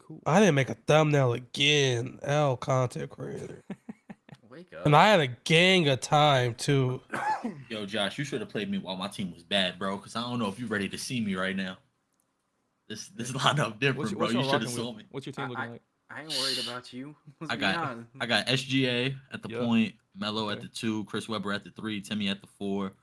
Cool. I didn't make a thumbnail again. L content creator. Wake And up. I had a gang of time too. Yo, Josh, you should have played me while my team was bad, bro. Because I don't know if you're ready to see me right now. This lineup different, bro. What You y'all should have rocking saw with? me. What's your team looking like? I ain't worried about you. Let's I be got honest. I got SGA at the Yep. point, Melo at Okay. the 2, Chris Webber at the 3, Timmy at the 4,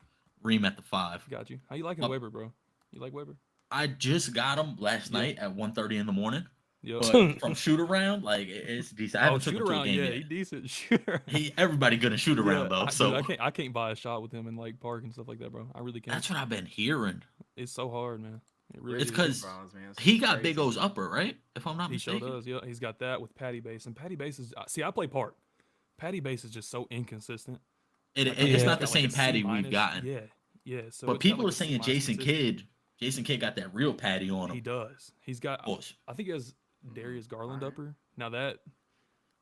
Reem at the 5. Got you. How you liking Up. Weber, bro? You like Weber? I just got him last Yep. night at 1:30 in the morning. Yep. But from shoot around, like it's decent. I Oh, haven't took shoot him to a around, game yeah, yet. he decent. Shoot around. Everybody good at shoot around though. So I can't buy a shot with him in like park and stuff like that, bro. I really can't. that's what I've been hearing. It's so hard, man. It really It's is. 'cause he got Big O's upper, right? If I'm not He sure mistaken. does. Yeah, he's got that with Patty Base, and Patty Base is see. I play park. Patty Base is just so inconsistent. Like, It's Yeah. not the got, like, same a Patty C we've minus. gotten. Yeah, yeah. So But it's got, people like, are a C saying minus Jason consistent. Kidd. Jason Kidd got that real Patty on He him. does. He's got. Bush. I think he has Darius Garland Alright. upper. Now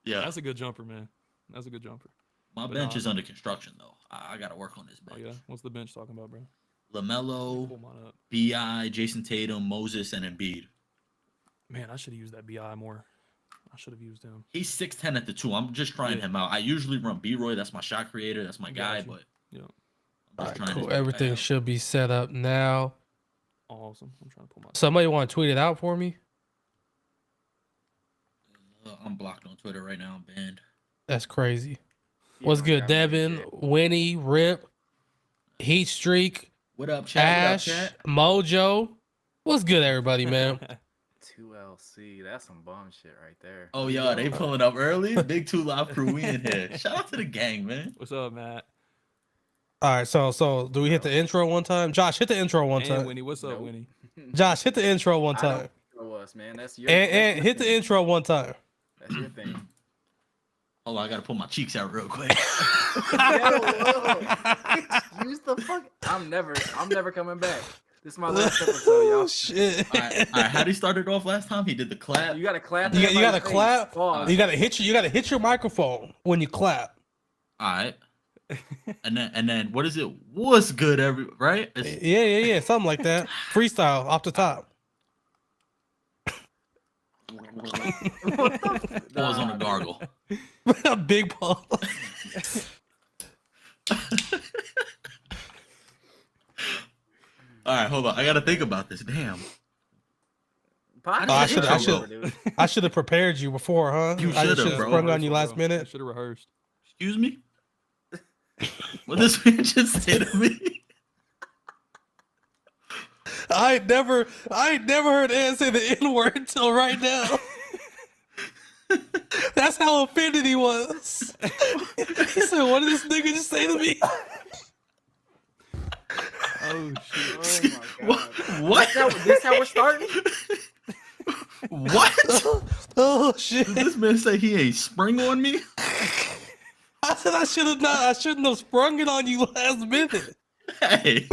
Yeah. that's a good jumper, man. That's a good jumper. My but bench nah. is under construction though. I got to work on this Oh bench. yeah. What's the bench talking about, bro? LaMelo, Pull mine up. Bi, Jason Tatum, Moses, and Embiid. Man, I should have used that Bi more. I should have used him. He's 6'10" at the 2. I'm just trying Yeah. him out. I usually run B-Roy. That's my shot creator. That's my guy. Got you. But Yeah. I'm just Alright, trying cool. his Everything out. should be set up now. Awesome. I'm trying to pull my. Somebody want to tweet it out for me? I'm blocked on Twitter right now. I'm banned. That's crazy. You What's don't good, got me Devin, shit. Winnie, Rip, Heat Streak, What up, chat? Ash, What up, chat? Mojo? What's good, everybody, man? 2LC. That's some bum shit right there. Oh, yeah, they pulling up early. Big 2 Live crew. We in here. Shout out to the gang, man. What's up, Matt? All right, so do we hit the intro one time? Josh, hit the intro one And time. Winnie, what's up, Nope. Winnie? Josh, hit the intro one I time. don't know us, man. That's your. And that's hit the your thing. intro one time. That's your thing. Hold on, I gotta pull my cheeks out real quick. Use the fuck. I'm never coming back. This is my last episode, Oh y'all. shit! All right, how did he start it off last time? He did the clap. You gotta clap. You gotta everybody's face. clap. Pause. You gotta hit your microphone when you clap. All right. And then what is it? What's good, right? It's- Yeah, something like that. Freestyle off the top. Pause on the gargle. Big ball. All right, hold on. I gotta think about this. Damn. Podcast Oh, I is should- over, dude. I should have prepared you before, huh? You I just should've, should've bro. sprung on you last minute. Should have rehearsed. Excuse me. What this man just say to me? I ain't never heard Ed say the N word until right now. That's how offended he was. He said, "What did this nigga just say to me?" Oh shit. Oh my god. What? This how we're starting? What? Oh shit! Did this man say he ain't spring on me? I said I shouldn't have sprung it on you last minute. Hey,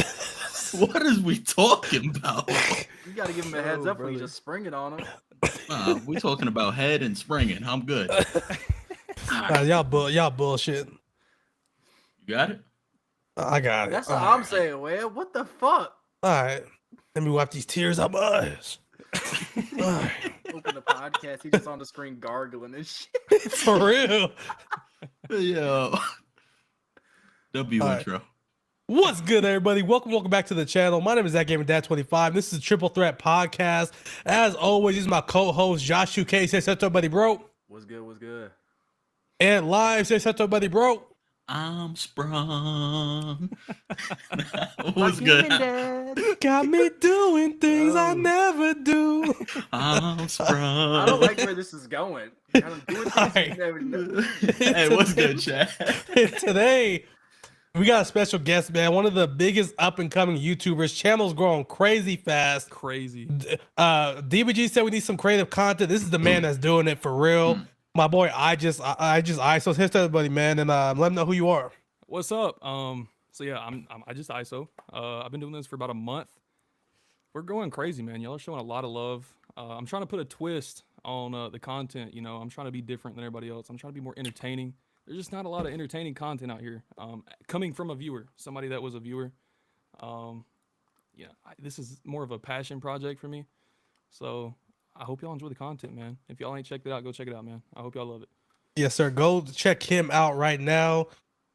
what is we talking about? You gotta give him a heads Oh, up when you brother. just spring it on him. We talking about head and springing. I'm good. Y'all bullshit. You got it? I got it. That's All what right. I'm saying, man. What the fuck? All right. Let me wipe these tears out my eyes. All right. Open the podcast. He just on the screen gargling and shit. For real. Yo. W All right. intro. What's good, everybody? Welcome back to the channel. My name is Zach Gamer Dad 25. This is Triple Threat Podcast. As always, this is my co-host Josh UK. Say something, buddy, bro. What's good? What's good? And live, say something, buddy, bro. I'm sprung. What's good? Got me doing things I never do. I'm sprung. I don't like where this is going. I'm doing things you Alright. never know. Hey, what's good, chat? Today, we got a special guest, man. One of the biggest up-and-coming YouTubers. Channel's growing crazy fast. Crazy. DBG said we need some creative content. This is the man that's doing it for real. My boy, I just ISO. Hit everybody, man, and let him know who you are. What's up? So yeah, I just ISO. I've been doing this for about a month. We're going crazy, man. Y'all are showing a lot of love. I'm trying to put a twist on the content. You know, I'm trying to be different than everybody else. I'm trying to be more entertaining. There's just not a lot of entertaining content out here. Coming from a viewer, somebody that was a viewer. This is more of a passion project for me. So I hope y'all enjoy the content, man. If y'all ain't checked it out, go check it out, man. I hope y'all love it. Yes, sir. Go check him out right now.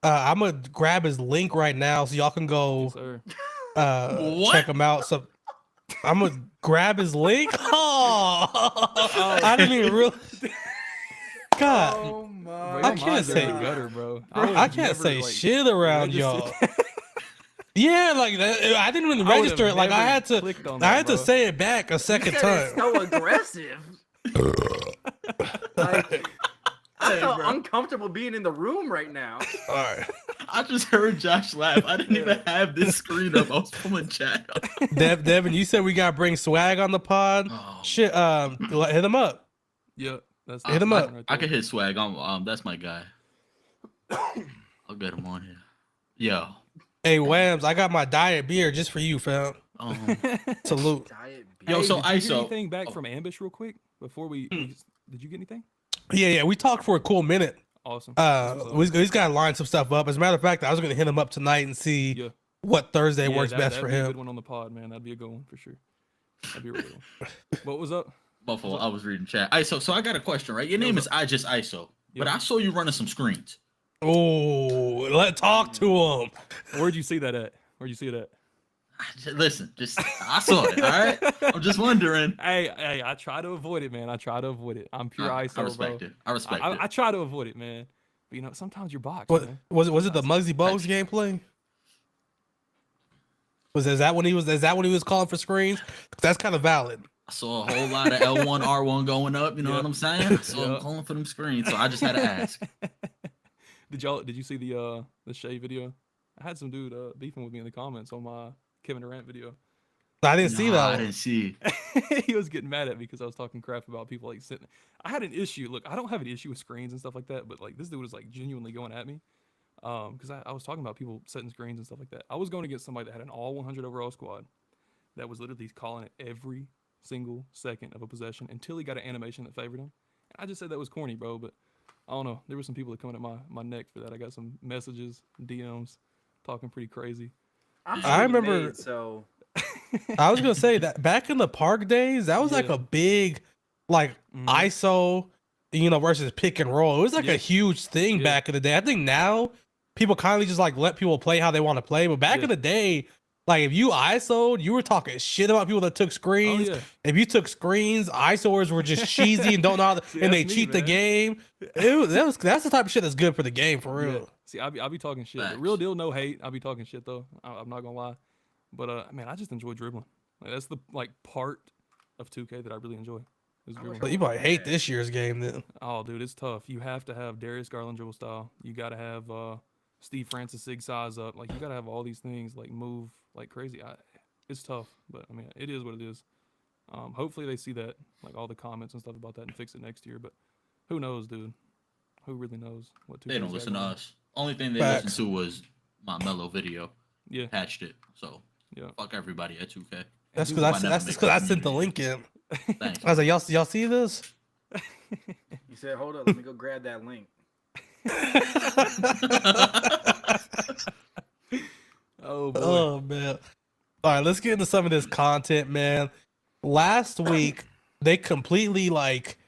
I'm gonna grab his link right now so y'all can Yes, go sir. What? check him out. So I'm gonna grab his link. Oh, I didn't even really. God, Oh my! Bro, I your can't minds are in the say- gutter, bro. I would've can't never, say like, shit around registered- y'all. Yeah, like that, I didn't even I would've register it. Like I never had to. clicked on I that, had to bro. say it back a You second said it's time. so aggressive. Like, I Hey, felt bro. uncomfortable being in the room right now. All right, I just heard Josh laugh. I didn't even have this screen up. I was pulling chat up. Devin, you said we gotta bring swag on the pod. Oh, Shit, hit him up. Yeah, that's Hit him the up. one right I there. can hit swag. That's my guy. I'll get him on here. Yo. Hey, Whams, I got my diet beer just for you, fam. Um, Salute. Diet Yo, beer. so did you hear ISO. anything back Oh. from Ambush real quick before we did you get anything? Yeah, we talked for a cool minute. Awesome. That's what's up. He's got to line some stuff up. As a matter of fact, I was gonna hit him up tonight and see Yeah. what Thursday Yeah, works best that'd for be a good him. one on the pod, man. That'd be a good one for sure. That'd be a really good one. What was up? Buffalo, I was reading chat. ISO, so I got a question, right? Your name is I Just ISO, but Yep. I saw you running some screens. Oh, let's talk to him. Where'd you see that at? Where'd you see it at? Listen, I saw it, all right? I'm just wondering. Hey, I try to avoid it, man. I try to avoid it. I'm pure ISO, I respect bro. it. I respect I it. try to avoid it, man. But you know, sometimes you're boxed, What man. was it? The Muggsy Bogues gameplay? Is that when he was calling for screens? That's kind of valid. I saw a whole lot of L1, R1 going up. You know Yeah. what I'm saying? So Yeah. I'm calling for them screens. So I just had to ask. Did you see the Shea video? I had some dude beefing with me in the comments on my Kevin Durant video. I didn't see Nah, that I one. didn't see. He was getting mad at me because I was talking crap about people like sitting. I had an issue. Look, I don't have an issue with screens and stuff like that, but like this dude was like genuinely going at me. Because I was talking about people setting screens and stuff like that. I was going against somebody that had an all 100 overall squad that was literally calling it every single second of a possession until he got an animation that favored him. I just said that was corny, bro, but I don't know. There were some people that coming at my neck for that. I got some messages, DMs, talking pretty crazy. I'm I sure remember- you made, so I was gonna say that back in the park days, that was like Yeah. a big, like Mhm. ISO, versus pick and roll. It was like Yeah. a huge thing Yeah. back in the day. I think now people kind of just like let people play how they want to play. But back Yeah. in the day, like if you ISO'd, you were talking shit about people that took Oh screens. yeah, If you took screens, ISOers were just cheesy and don't know how to, See, and they that's me, cheat the man. game. That's the type of shit that's good for the game for real. yeah. See, I be talking shit. The Facts. real deal, no hate. I be talking shit though. I'm not gonna lie, but man, I just enjoy dribbling. Like, that's the part of 2K that I really enjoy. Is I dribbling. wish But you might hate this year's game then. Oh, dude, it's tough. You have to have Darius Garland dribble style. You got to have Steve Francis sig size up. Like you got to have all these things like move like crazy. It's tough, but I mean, it is what it is. Hopefully they see that, like all the comments and stuff about that, and fix it next year. But who knows, dude? Who really knows what? They 2K's don't got listen to going on. us. Only thing they Facts. listened to was my Mellow video. Yeah, Patched it. So yeah. fuck everybody at 2K. That's dude, because might never that's make because the I sent the community. link in. Thanks. I was like, y'all see this? you said, "Hold up, let me go grab that link." Oh boy. Oh man. All right, let's get into some of this content, man. Last week they completely like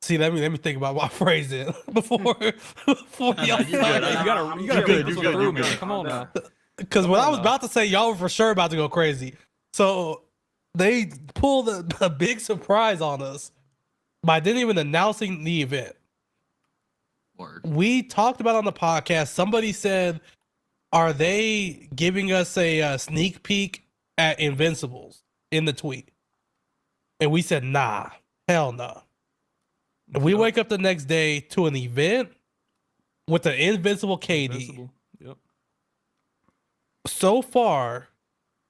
let me think about my phrasing before y'all You start. good, you gotta I'm you good, gotta think you're this good, one through, you're man. good. Come on now. Because what Come I on was now. about to say, y'all were for sure about to go crazy. So they pulled a big surprise on us by didn't even announcing the event. Word. We talked about on the podcast. Somebody said, "Are they giving us a sneak peek at Invincibles?" in the tweet, and we said, "Nah, hell no." And we Yep. wake up the next day to an event with the Invincible KD. Invincible. Yep. So far,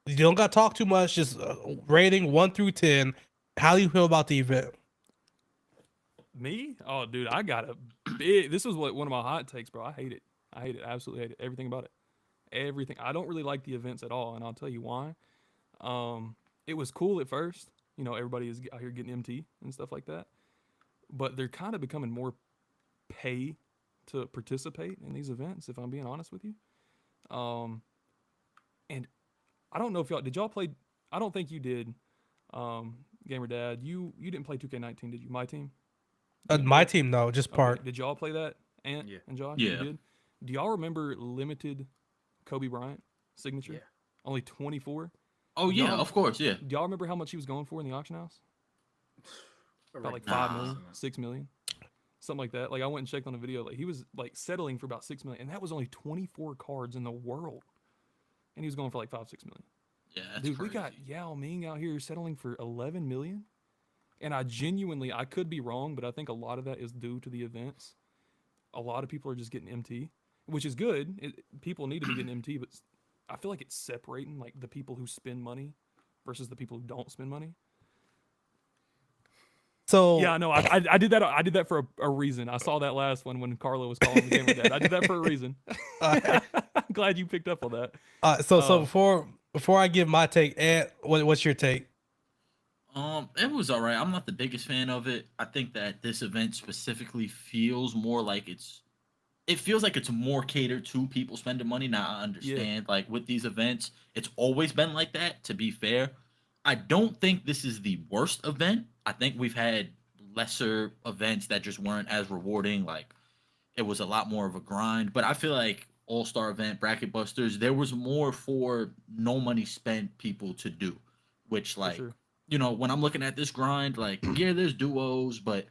you don't got to talk too much. Just rating 1 through 10. How do you feel about the event? Me? Oh, dude, I got a big. This was one of my hot takes, bro. I hate it. I hate it. Absolutely hate it. Everything about it. Everything. I don't really like the events at all, and I'll tell you why. It was cool at first. You know, everybody is out here getting MT and stuff like that. But they're kind of becoming more pay to participate in these events, if I'm being honest with you. And I don't know if y'all did y'all play. I don't think you did. Gamer Dad, you didn't play 2K19, did you? My team. My team, no, just Okay, part. did y'all play that? Ant Yeah. and Josh, Yeah. you did. Do y'all remember limited Kobe Bryant signature? Yeah. Only 24. Oh yeah, Y'all- of course, yeah. Do y'all remember how much he was going for in the auction house? About like Ridiculous 5 million, amount. 6 million, something like that. Like I went and checked on a video. Like he was like settling for about 6 million, and that was only 24 cards in the world, and he was going for like 5-6 million. Yeah, that's Dude, crazy. we got Yao Ming out here settling for 11 million, and I could be wrong, but I think a lot of that is due to the events. A lot of people are just getting MT, which is good. People need to be getting MT, but I feel like it's separating like the people who spend money versus the people who don't spend money. So Yeah, no, I did that. I did that for a reason. I saw that last one when Carlo was calling the gamer dad. I did that for a reason. uh, I'm glad you picked up on that. so Oh. before I give my take, Ant, what's your take? It was all right. I'm not the biggest fan of it. I think that this event specifically feels more like it feels like it's more catered to people spending money. Now I understand, like with these events, it's always been like that. To be fair, I don't think this is the worst event. I think we've had lesser events that just weren't as rewarding. Like it was a lot more of a grind. But I feel like All-Star event, Bracket Busters, there was more for no money spent people to do, which For like sure. when I'm looking at this grind, like yeah, there's duos, but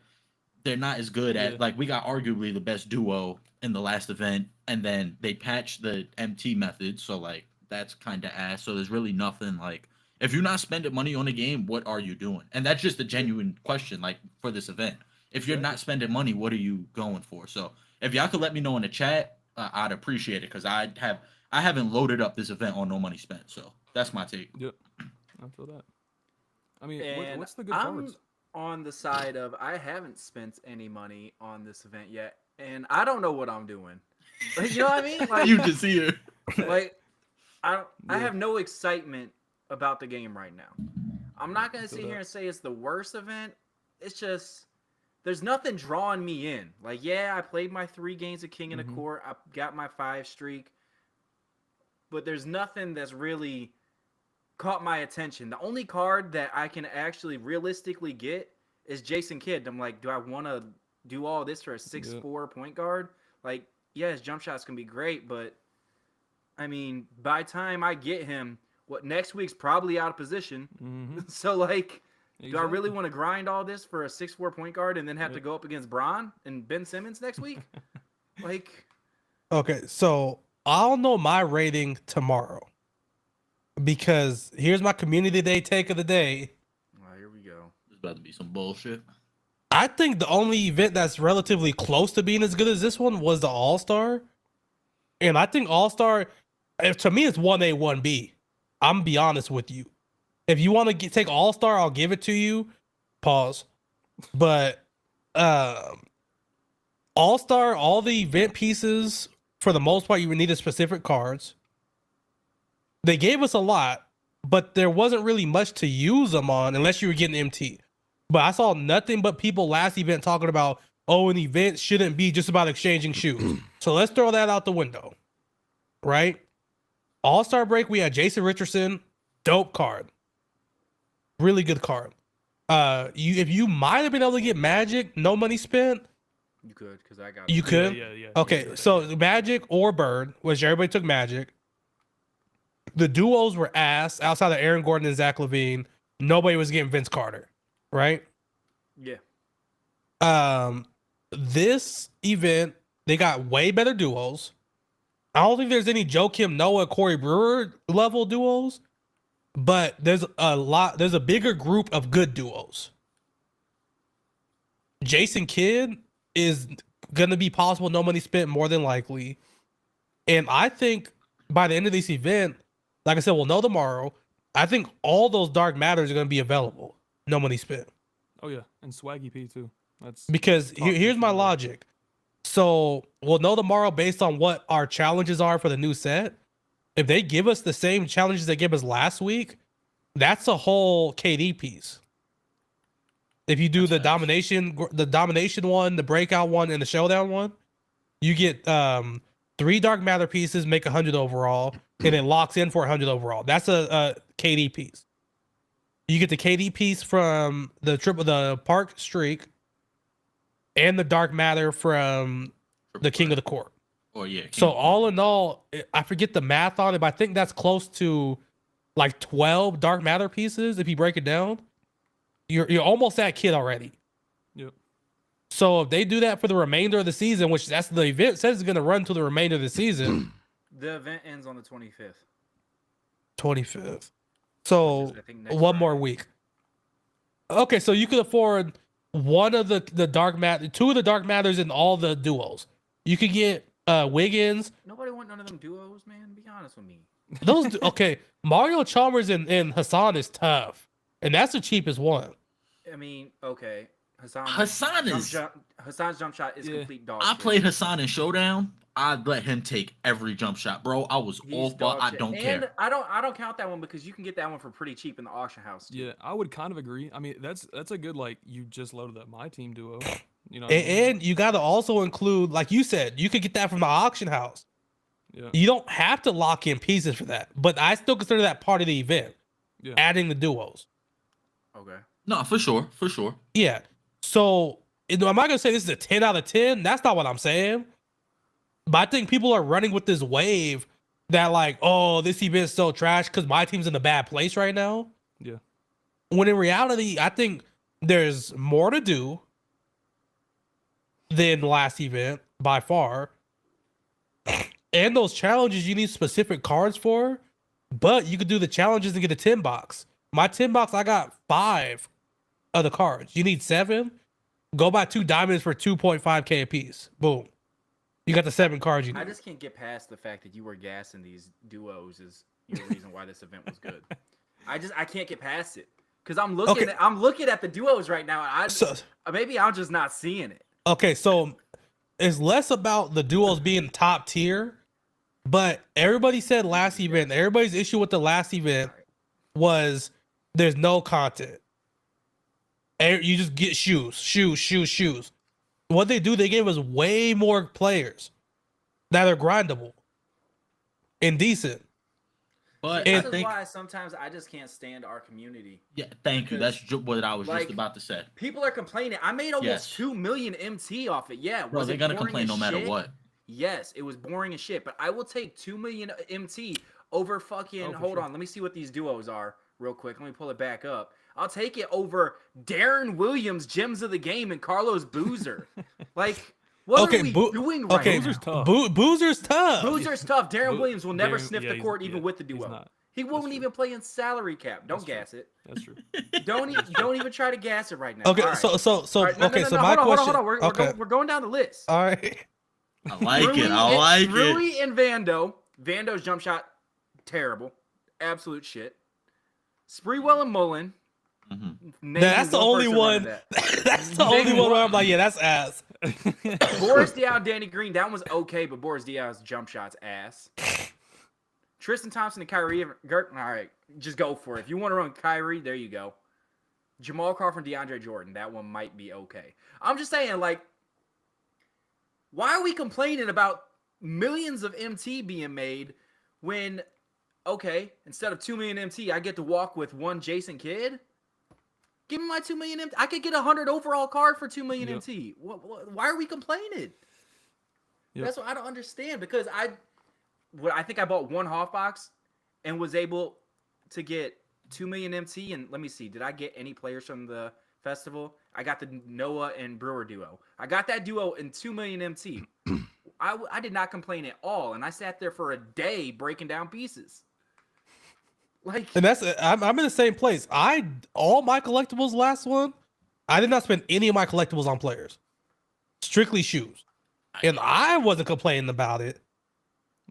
they're not as good at Yeah. like we got arguably the best duo in the last event, and then they patched the MT method, so like that's kind of ass. So there's really nothing like if you're not spending money on a game, what are you doing? And that's just a genuine question, like for this event. If you're not spending money, what are you going for? So if y'all could let me know in the chat, I'd appreciate it because I haven't loaded up this event on no money spent. So that's my take. Yep, I feel that. I mean, And what's the good I'm cards? on the side of I haven't spent any money on this event yet, and I don't know what I'm doing. Like, you know what I mean? Like, You just here. like I Yeah. have no excitement about the game right now. I'm not gonna sit Feel here that. and say it's the worst event. It's just there's nothing drawing me in. Like, yeah, I played my 3 games of King in the Mhm. Court. I got my 5 streak, but there's nothing that's really caught my attention. The only card that I can actually realistically get is Jason Kidd. I'm like, do I want to do all this for a 6'4" point guard? Like, yeah, his jump shots can be great, but I mean, by the time I get him, next week's probably out of position. Mm-hmm. So like, do I really Exactly. want to grind all this for a 6'4" point guard and then have to Yep. go up against Bron and Ben Simmons next week? Like, Okay, so I'll know my rating tomorrow because here's my community day take of the day. here we go. It's about to be some bullshit. I think the only event that's relatively close to being as good as this one was the All Star, and I think All Star, to me, it's 1A, 1B. I'm gonna be honest with you. If you want to take All Star, I'll give it to you. Pause. But All Star, all the event pieces, for the most part, you would need specific cards. They gave us a lot, but there wasn't really much to use them on unless you were getting MT. But I saw nothing but people last event talking about, oh, an event shouldn't be just about exchanging shoes. So let's throw that out the window, right? All Star break, we had Jason Richardson, dope card, really good card. If you might have been able to get Magic, no money spent. You could, because I got You it. could? Yeah. Okay, so Magic or Bird, which everybody took Magic. The duos were ass outside of Aaron Gordon and Zach LaVine. Nobody was getting Vince Carter, right? Yeah. This event, they got way better duos. I don't think there's any Joakim Noah, Corey Brewer level duos, but there's a bigger group of good duos. Jason Kidd is gonna be possible, no money spent, more than likely. And I think by the end of this event, like I said, we'll know tomorrow. I think all those dark matters are gonna be available, no money spent. Oh yeah, and Swaggy P too. That's Because here's my logic. So we'll know tomorrow based on what our challenges are for the new set. If they give us the same challenges they gave us last week, that's a whole KD piece. If you do the domination one, the breakout one, and the showdown one, you get 3 dark matter pieces, make 100 overall, and it locks in for 100 overall. That's a KD piece. You get the KD piece from the Park Streak, and the Dark Matter from the King of the Court. Or yeah. So all in all, I forget the math on it, but I think that's close to like 12 Dark Matter pieces if you break it down. You're almost at Kid already. Yep. So if they do that for the remainder of the season, which that's the event says it's going to run to the remainder of the season. The event ends on the 25th. 25th. So I think next one more Friday. week. Okay, so you could afford one of the Dark Matter, two of the Dark Matters in all the duos. You could get Wiggins. Nobody want none of them duos, man. Be honest with me. Those okay. Mario Chalmers and Hassan is tough, and that's the cheapest one. I mean, okay. Hassan's jump shot is Yeah. complete dog I shit. played Hassan in Showdown. I'd let him take every jump shot, bro. I was He's off, but dog I shit. don't And care. I don't count that one because you can get that one for pretty cheap in the auction house. Too. Yeah, I would kind of agree. I mean, that's a good like you just loaded up my team duo. You know, what I mean? And you got to also include, like you said, you could get that from the auction house. Yeah. You don't have to lock in pieces for that, but I still consider that part of the event. Yeah. Adding the duos. Okay. No, for sure, for sure. Yeah. So am I gonna say this is a 10 out of 10? That's not what I'm saying. But I think people are running with this wave that like, oh, this event's so trash because my team's in a bad place right now. Yeah. When in reality, I think there's more to do than last event by far. And those challenges you need specific cards for, but you could do the challenges and get a 10 box. My 10 box, I got 5 of the cards. You need 7. Go buy 2 diamonds for 2.5k a piece. Boom. You got the 7 cards you I need. just can't get past the fact that you were gassing these duos is your reason why this event was good. I can't get past it because I'm looking at the duos right now. And So, maybe I'm just not seeing it. okay, so it's less about the duos being top tier, but everybody said last event, everybody's issue with the last event was there's no content. You just get shoes. What they do, they gave us way more players that are grindable and decent. But And- This I is think, why sometimes I just can't stand our community. yeah, thank you. That's what I was like, just about to say. People are complaining. I made almost Yes. 2 million MT off it. Yeah, Bro, was they're it gonna boring complain as no matter shit? what. Yes, it was boring as shit, but I will take 2 million MT over fucking. Oh, for hold sure. on, let me see what these duos are real quick. Let me pull it back up. I'll take it over Darren Williams, Gems of the Game, and Carlos Boozer. Like, what Okay, are we Boo- doing right okay, now? Boozer's tough. Boozer's tough. Boozer's tough. Darren Boo- Williams will never Darren- sniff yeah, the he's- court even yeah, with the he's duo. not. He won't true. even play in salary cap. Don't That's true. gas it. That's true. Don't even try to gas it right now. Okay, All right. so All right, no, okay, no, so no, my hold on, question. hold on. Okay, We're going down the list. all right. I like it. I like it. Rui and Vando. Vando's jump shot, terrible. Absolute shit. Spreewell and Mullen. Mhm. name That's me the only person running one. that. That's the only Name one where one. I'm like, yeah, that's ass. Boris Diaw, Danny Green. That was okay, but Boris Diaw's jump shot's ass. Tristan Thompson and Kyrie. All right, just go for it. If you want to run Kyrie, there you go. Jamal Crawford, DeAndre Jordan. That one might be okay. I'm just saying, like, why are we complaining about millions of MT being made when, okay, instead of 2 million MT, I get to walk with one Jason Kidd? Give me my 2 million MT. I could get a 100 overall card for 2 million Yep. MT. Why are we complaining? Yep. That's what I don't understand because I think I bought one half box and was able to get 2 million MT. And let me see, did I get any players from the festival? I got the Noah and Brewer duo. I got that duo in 2 million MT. I did not complain at all, and I sat there for a day breaking down pieces. Like, And that's I'm in the same place. All my collectibles last one, I did not spend any of my collectibles on players. Strictly shoes. And I wasn't complaining about it.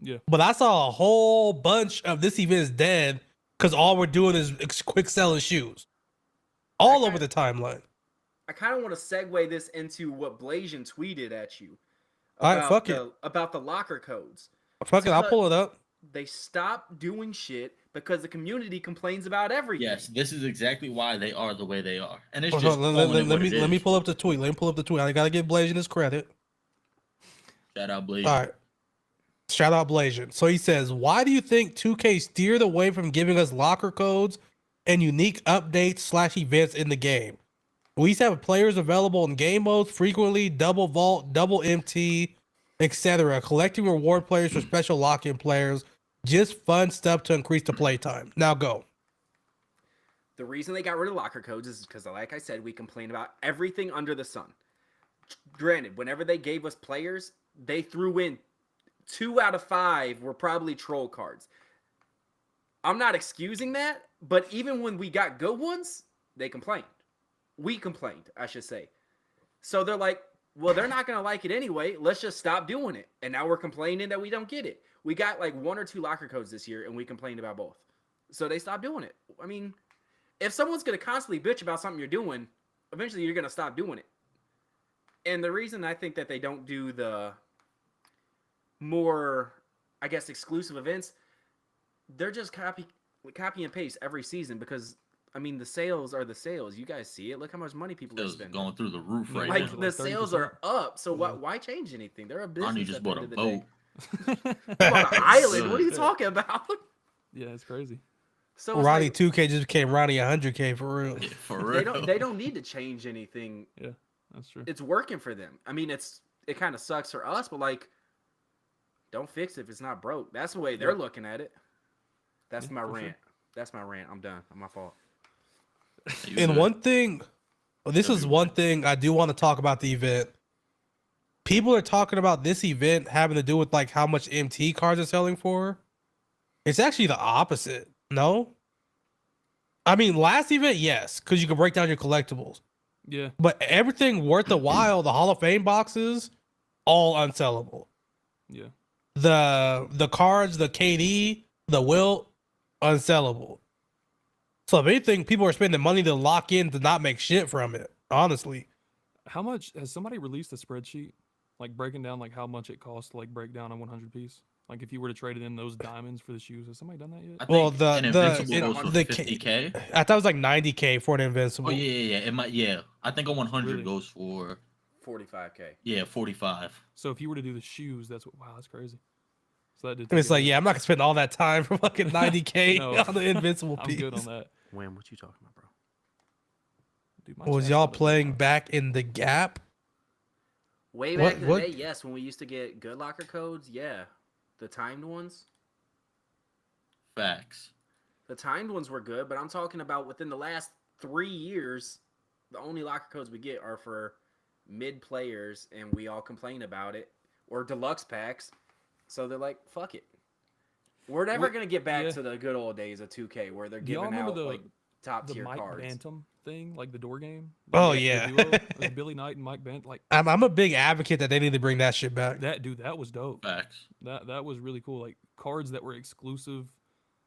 Yeah. But I saw a whole bunch of this event is dead because all we're doing is quick selling shoes. All over the timeline. I kind of want to segue this into what Blasian tweeted at you. All right, fuck it. About the locker codes. Fuck it, I'll pull it up. They stop doing shit because the community complains about everything. Yes, this is exactly why they are the way they are, and it's Hold just on, calling it what it let me is. pull up the tweet. Let me pull up the tweet. I gotta give Blasian his credit. Shout out, Blaze. All right. Shout out Blasian. So he says, why do you think 2K steered away from giving us locker codes and unique updates / events in the game. We used to have players available in game modes frequently, double vault, double MT, etc. Collecting reward players for special lock-in players. Just fun stuff to increase the playtime. Now go. The reason they got rid of locker codes is because, like I said, we complain about everything under the sun. Granted, whenever they gave us players, they threw in 2 out of 5 were probably troll cards. I'm not excusing that, but even when we got good ones, they complained. We complained, I should say. So they're like, well, they're not going to like it anyway. Let's just stop doing it. And now we're complaining that we don't get it. We got like 1 or 2 locker codes this year, and we complained about both. So they stopped doing it. I mean, if someone's going to constantly bitch about something you're doing, eventually you're going to stop doing it. And the reason I think that they don't do the more, I guess, exclusive events, they're just copy and paste every season because, I mean, the sales are the sales. You guys see it. Look how much money people are spending. Going through the roof right like, now. the sales are up. So why change anything? They're a business. Ronnie just at the bought end a of the boat. day. Bought an island. What are you talking about? Yeah, it's crazy. So it's Ronnie like, 2K just became Ronnie 100K for real. Yeah, for real. they don't need to change anything. Yeah, that's true. It's working for them. I mean, it kind of sucks for us, but like, don't fix it if it's not broke. That's the way they're looking at it. That's my for rant. sure. That's my rant. I'm done. I'm my fault. You And good? one thing, this is one thing I do want to talk about the event. People are talking about this event having to do with like how much MT cards are selling for. It's actually the opposite. No? I mean, last event, yes, because you can break down your collectibles. Yeah, But everything worth a while, the Hall of Fame boxes, all unsellable. yeah. The cards, the KD, the Wilt, unsellable. So if anything, people are spending money to lock in to not make shit from it. Honestly, How much has somebody released a spreadsheet, like breaking down like how much it costs to like break down a 100 piece? Like if you were to trade it in those diamonds for the shoes, has somebody done that yet? I well, think the- an the- Invincible goes for the 50K. I thought it was like 90K for an Invincible. Oh yeah. It might. Yeah, I think a 100 Really? goes for 45K. 45. So if you were to do the shoes, that's what. Wow, that's crazy. So that did. And take it's a like, hit. yeah, I'm not gonna spend all that time for fucking 90K No. on the Invincible I'm piece. good on that. Wham, what you talking about, bro? Dude, my Was chat's y'all still up. playing back in the Gap? Way What- back in the what- day, yes. When we used to get good locker codes, yeah. The timed ones. Facts. The timed ones were good, but I'm talking about within the last 3 years, the only locker codes we get are for mid players, and we all complain about it, or deluxe packs. So they're like, fuck it. We're never Wait, going to get back yeah. to the good old days of 2K where they're Do y'all giving remember out the- like top The tier Mike cards. Bantam thing, like the door game. Oh, The yeah. duo with Billy Knight and Mike Bant. Like I'm a big advocate that they need to bring that shit back. that, dude. That was dope. Facts. That was really cool. Like cards that were exclusive.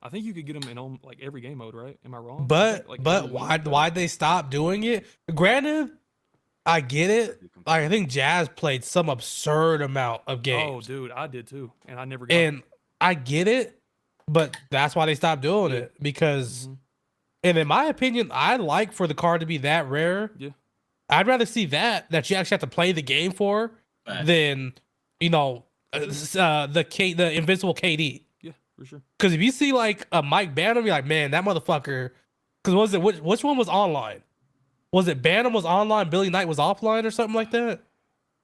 I think you could get them in like every game mode, right? Am I wrong? I But think, like, every one had that. why'd they stop doing it? Granted, I get it. Like, I think Jazz played some absurd amount of Oh, games, dude, I did too, and I never got. and I get it. But that's why they stopped doing it because, Mhm. and in my opinion, I like for the card to be that rare. Yeah. I'd rather see that you actually have to play the game for Facts. than the Invincible KD. Yeah, for sure. Because if you see like a Mike Bantam, you're like, man, that motherfucker. Because which one was online? Was it Bantam was online, Billy Knight was offline, or something like that?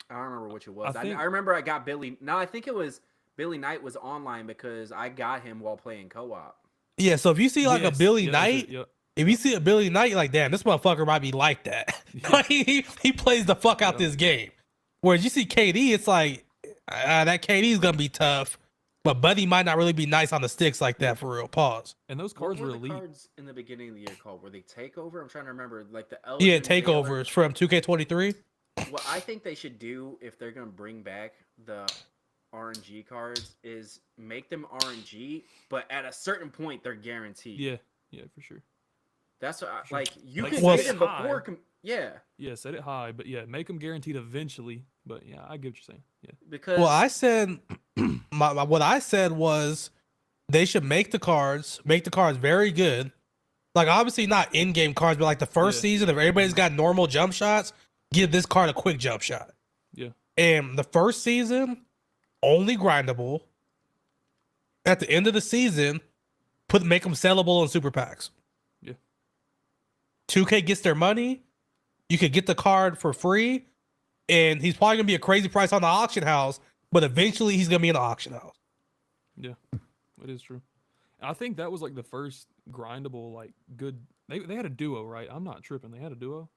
I don't remember which it was. I I, think- I remember I got Billy. No, I think it was Billy Knight was online because I got him while playing co-op. Yeah. So if you see like Yes, a Billy yeah, that's Knight, it, yeah. if you see a Billy Knight, you're like, damn, this motherfucker might be like that. Yeah. Like, he plays the fuck out Yeah. this game. Whereas you see KD, it's like that KD is gonna be tough, but Buddy might not really be nice on the sticks like that for real. Pause. And those What cards were were the elite. cards in the beginning of the year called? Were they takeover? I'm trying to remember. Like the Yeah, Elgin Baylor. takeovers from 2K23. What I think they should do if they're gonna bring back the RNG cards is make them RNG, but at a certain point they're guaranteed. Yeah, yeah, for sure. That's what Sure. like you Like, can well, get them high. before. Yeah, Yeah, set it high, but yeah, make them guaranteed eventually. But yeah, I get what you're saying. Yeah, because Well, I said what I said was they should make the cards very good. Like obviously not in-game cards, but like the first Yeah. season, if everybody's got normal jump shots, give this card a quick jump shot. yeah, And the first season, only grindable. At the end of the season, make them sellable in super packs. Yeah. 2K gets their money, you could get the card for free, and he's probably gonna be a crazy price on the auction house, but eventually he's gonna be in the auction house. Yeah, it is true. I think that was like the first grindable, like good. They had a duo, right? I'm not tripping. They had a duo.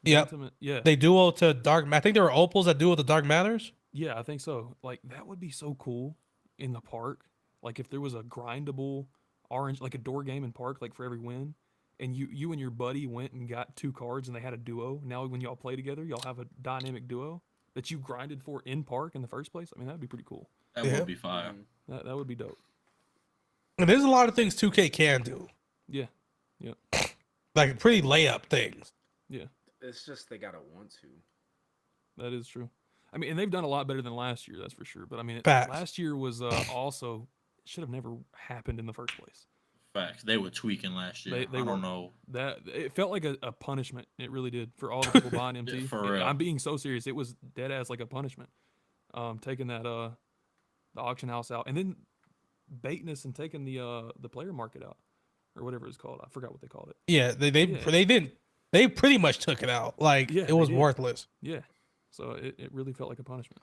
Yep. Ultimate, yeah, They duo to Dark. I think there were opals that duo to Dark Matters. yeah, I think so. Like that would be so cool in the park. Like if there was a grindable orange, like a door game in park, like for every win, and you and your buddy went and got 2 cards and they had a duo. Now when y'all play together, y'all have a dynamic duo that you grinded for in park in the first place. I mean, that'd be pretty cool. That Yeah. would be fire. Mhm. That would be dope. And there's a lot of things 2K can do, Yeah, like pretty layup things. It's just they gotta want to. that is true. I mean, and they've done a lot better than last year, that's for sure. But I mean, Facts. last year was also should have never happened in the first place. Facts. They were tweaking last year. They I were. don't know. That it felt like a punishment. It really did for all the people buying MT. For And real. I'm being so serious. It was dead ass like a punishment. Taking that the auction house out and then baiting us and taking the player market out or whatever it's called. I forgot what they called it. Yeah, they Yeah. didn't. They pretty much took it out. Like Yeah, it was they did. worthless. Yeah. So it really felt like a punishment.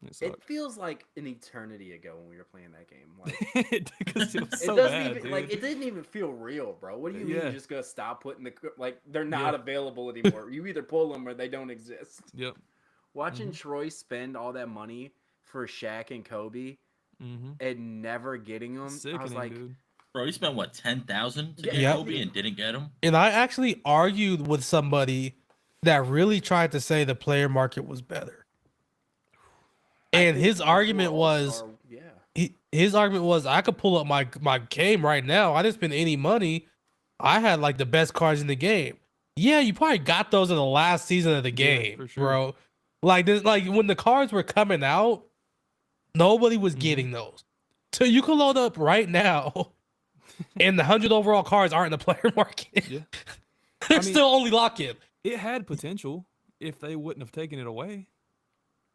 It It sucked. feels like an eternity ago when we were playing that game. Like Because it was it so doesn't bad, even dude. like it didn't even feel real, bro. What do you mean Yeah. you're just gonna stop putting like they're not Yeah. available anymore? You either pull them or they don't exist. Yep. Watching Mm-hmm. Troy spend all that money for Shaq and Kobe Mm-hmm. and never getting them, I Sickening, was like, dude. Bro, he spent what 10,000 to Yeah, get Yep. Kobe and didn't get him. And I actually argued with somebody that really tried to say the player market was better. I And think his the argument full was All-Star- yeah. his argument was I could pull up my game right now. I didn't spend any money. I had like the best cards in the game. Yeah, you probably got those in the last season of the Yeah, game, for sure. bro. Like this, like when the cards were coming out, nobody was Mhm. getting those. So you can load up right now, and the 100 overall cards aren't in the player market. Yeah. They're I mean- still only lock in. It had potential if they wouldn't have taken it away.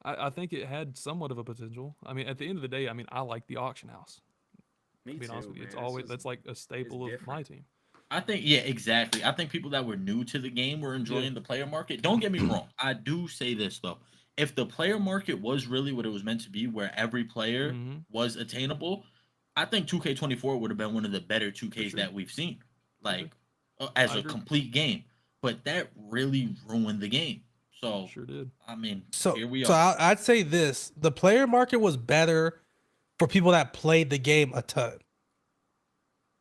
I think it had somewhat of a potential. I mean, at the end of the day, I mean, I like the auction house. Me To be too, honest with you, it's man. always just- that's like a staple of my different. team. I think, yeah, exactly. I think people that were new to the game were enjoying the player market. Don't get me wrong. I do say this though. If the player market was really what it was meant to be, where every player Mhm. was attainable, I think 2K24 would have been one of the better 2Ks sure. that we've seen, like I as a agree. complete game. But that really ruined the game. So Sure did. I mean, So, here we so are. I'd say this: the player market was better for people that played the game a ton.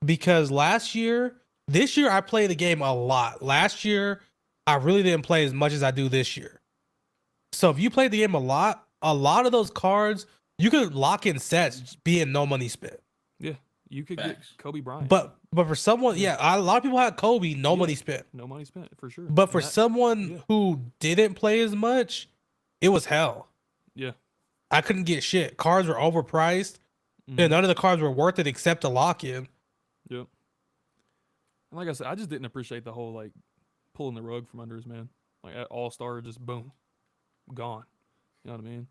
Because this year I played the game a lot. Last year, I really didn't play as much as I do this year. So if you played the game a lot of those cards you could lock in sets being no money spent. Yeah, you could Facts. get Kobe Bryant. But for someone, yeah, a lot of people had Kobe, no Yeah. money spent. no money spent for sure. But And for that- someone yeah. who didn't play as much, it was hell. yeah, I couldn't get shit. Cards were overpriced, mhm, and none of the cards were worth it except a lock in. yep. And like I said, I just didn't appreciate the whole like pulling the rug from under his man. Like at All Star, just boom, gone. You know what I mean?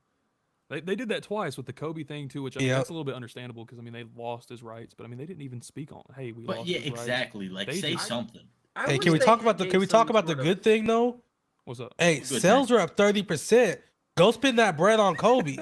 They did that twice with the Kobe thing too, which I mean, Yep. that's a little bit understandable because I mean they lost his rights, but I mean they didn't even speak on. Hey, we But lost yeah, his rights. exactly. Like They say just- something. I Hey, wish can we they talk had about the gave can we talk some about the sort of- good thing though? What's up? Hey, Good sales thing. are up 30%. Go spend that bread on Kobe.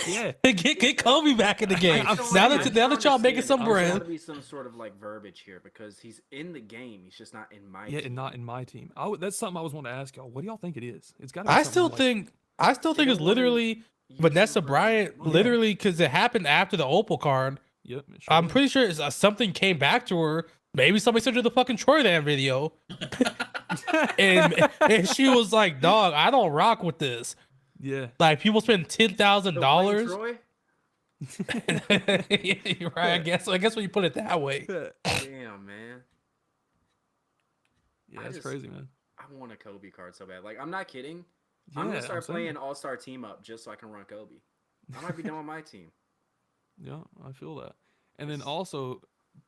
Yeah, get Kobe back in the game. I'm So, now like, that I'm now trying that to y'all making see some if there's bread. gotta be some sort of like verbiage here because he's in the game. He's just not in my yeah, team. and not in my team. That's something I was wanting to ask y'all. What do y'all think it is? It's got. I still think They it's don't wanna literally use Vanessa him for Bryant, money. literally because it happened after the Opal card. Yep. it sure I'm is. pretty sure something came back to her. Maybe somebody sent her the fucking Troydan video, and she was like, "Dog, I don't rock with this. Yeah. Like people spend $10,000 The Wayne dollars." Troy? You're right. I guess when you put it that way. Damn, man. Yeah, I that's just- crazy, man. I want a Kobe card so bad. Like, I'm not kidding. Yeah, I'm gonna start saying. playing All Star Team Up just so I can run Kobe. I might be done with my team. Yeah, I feel that. And then also,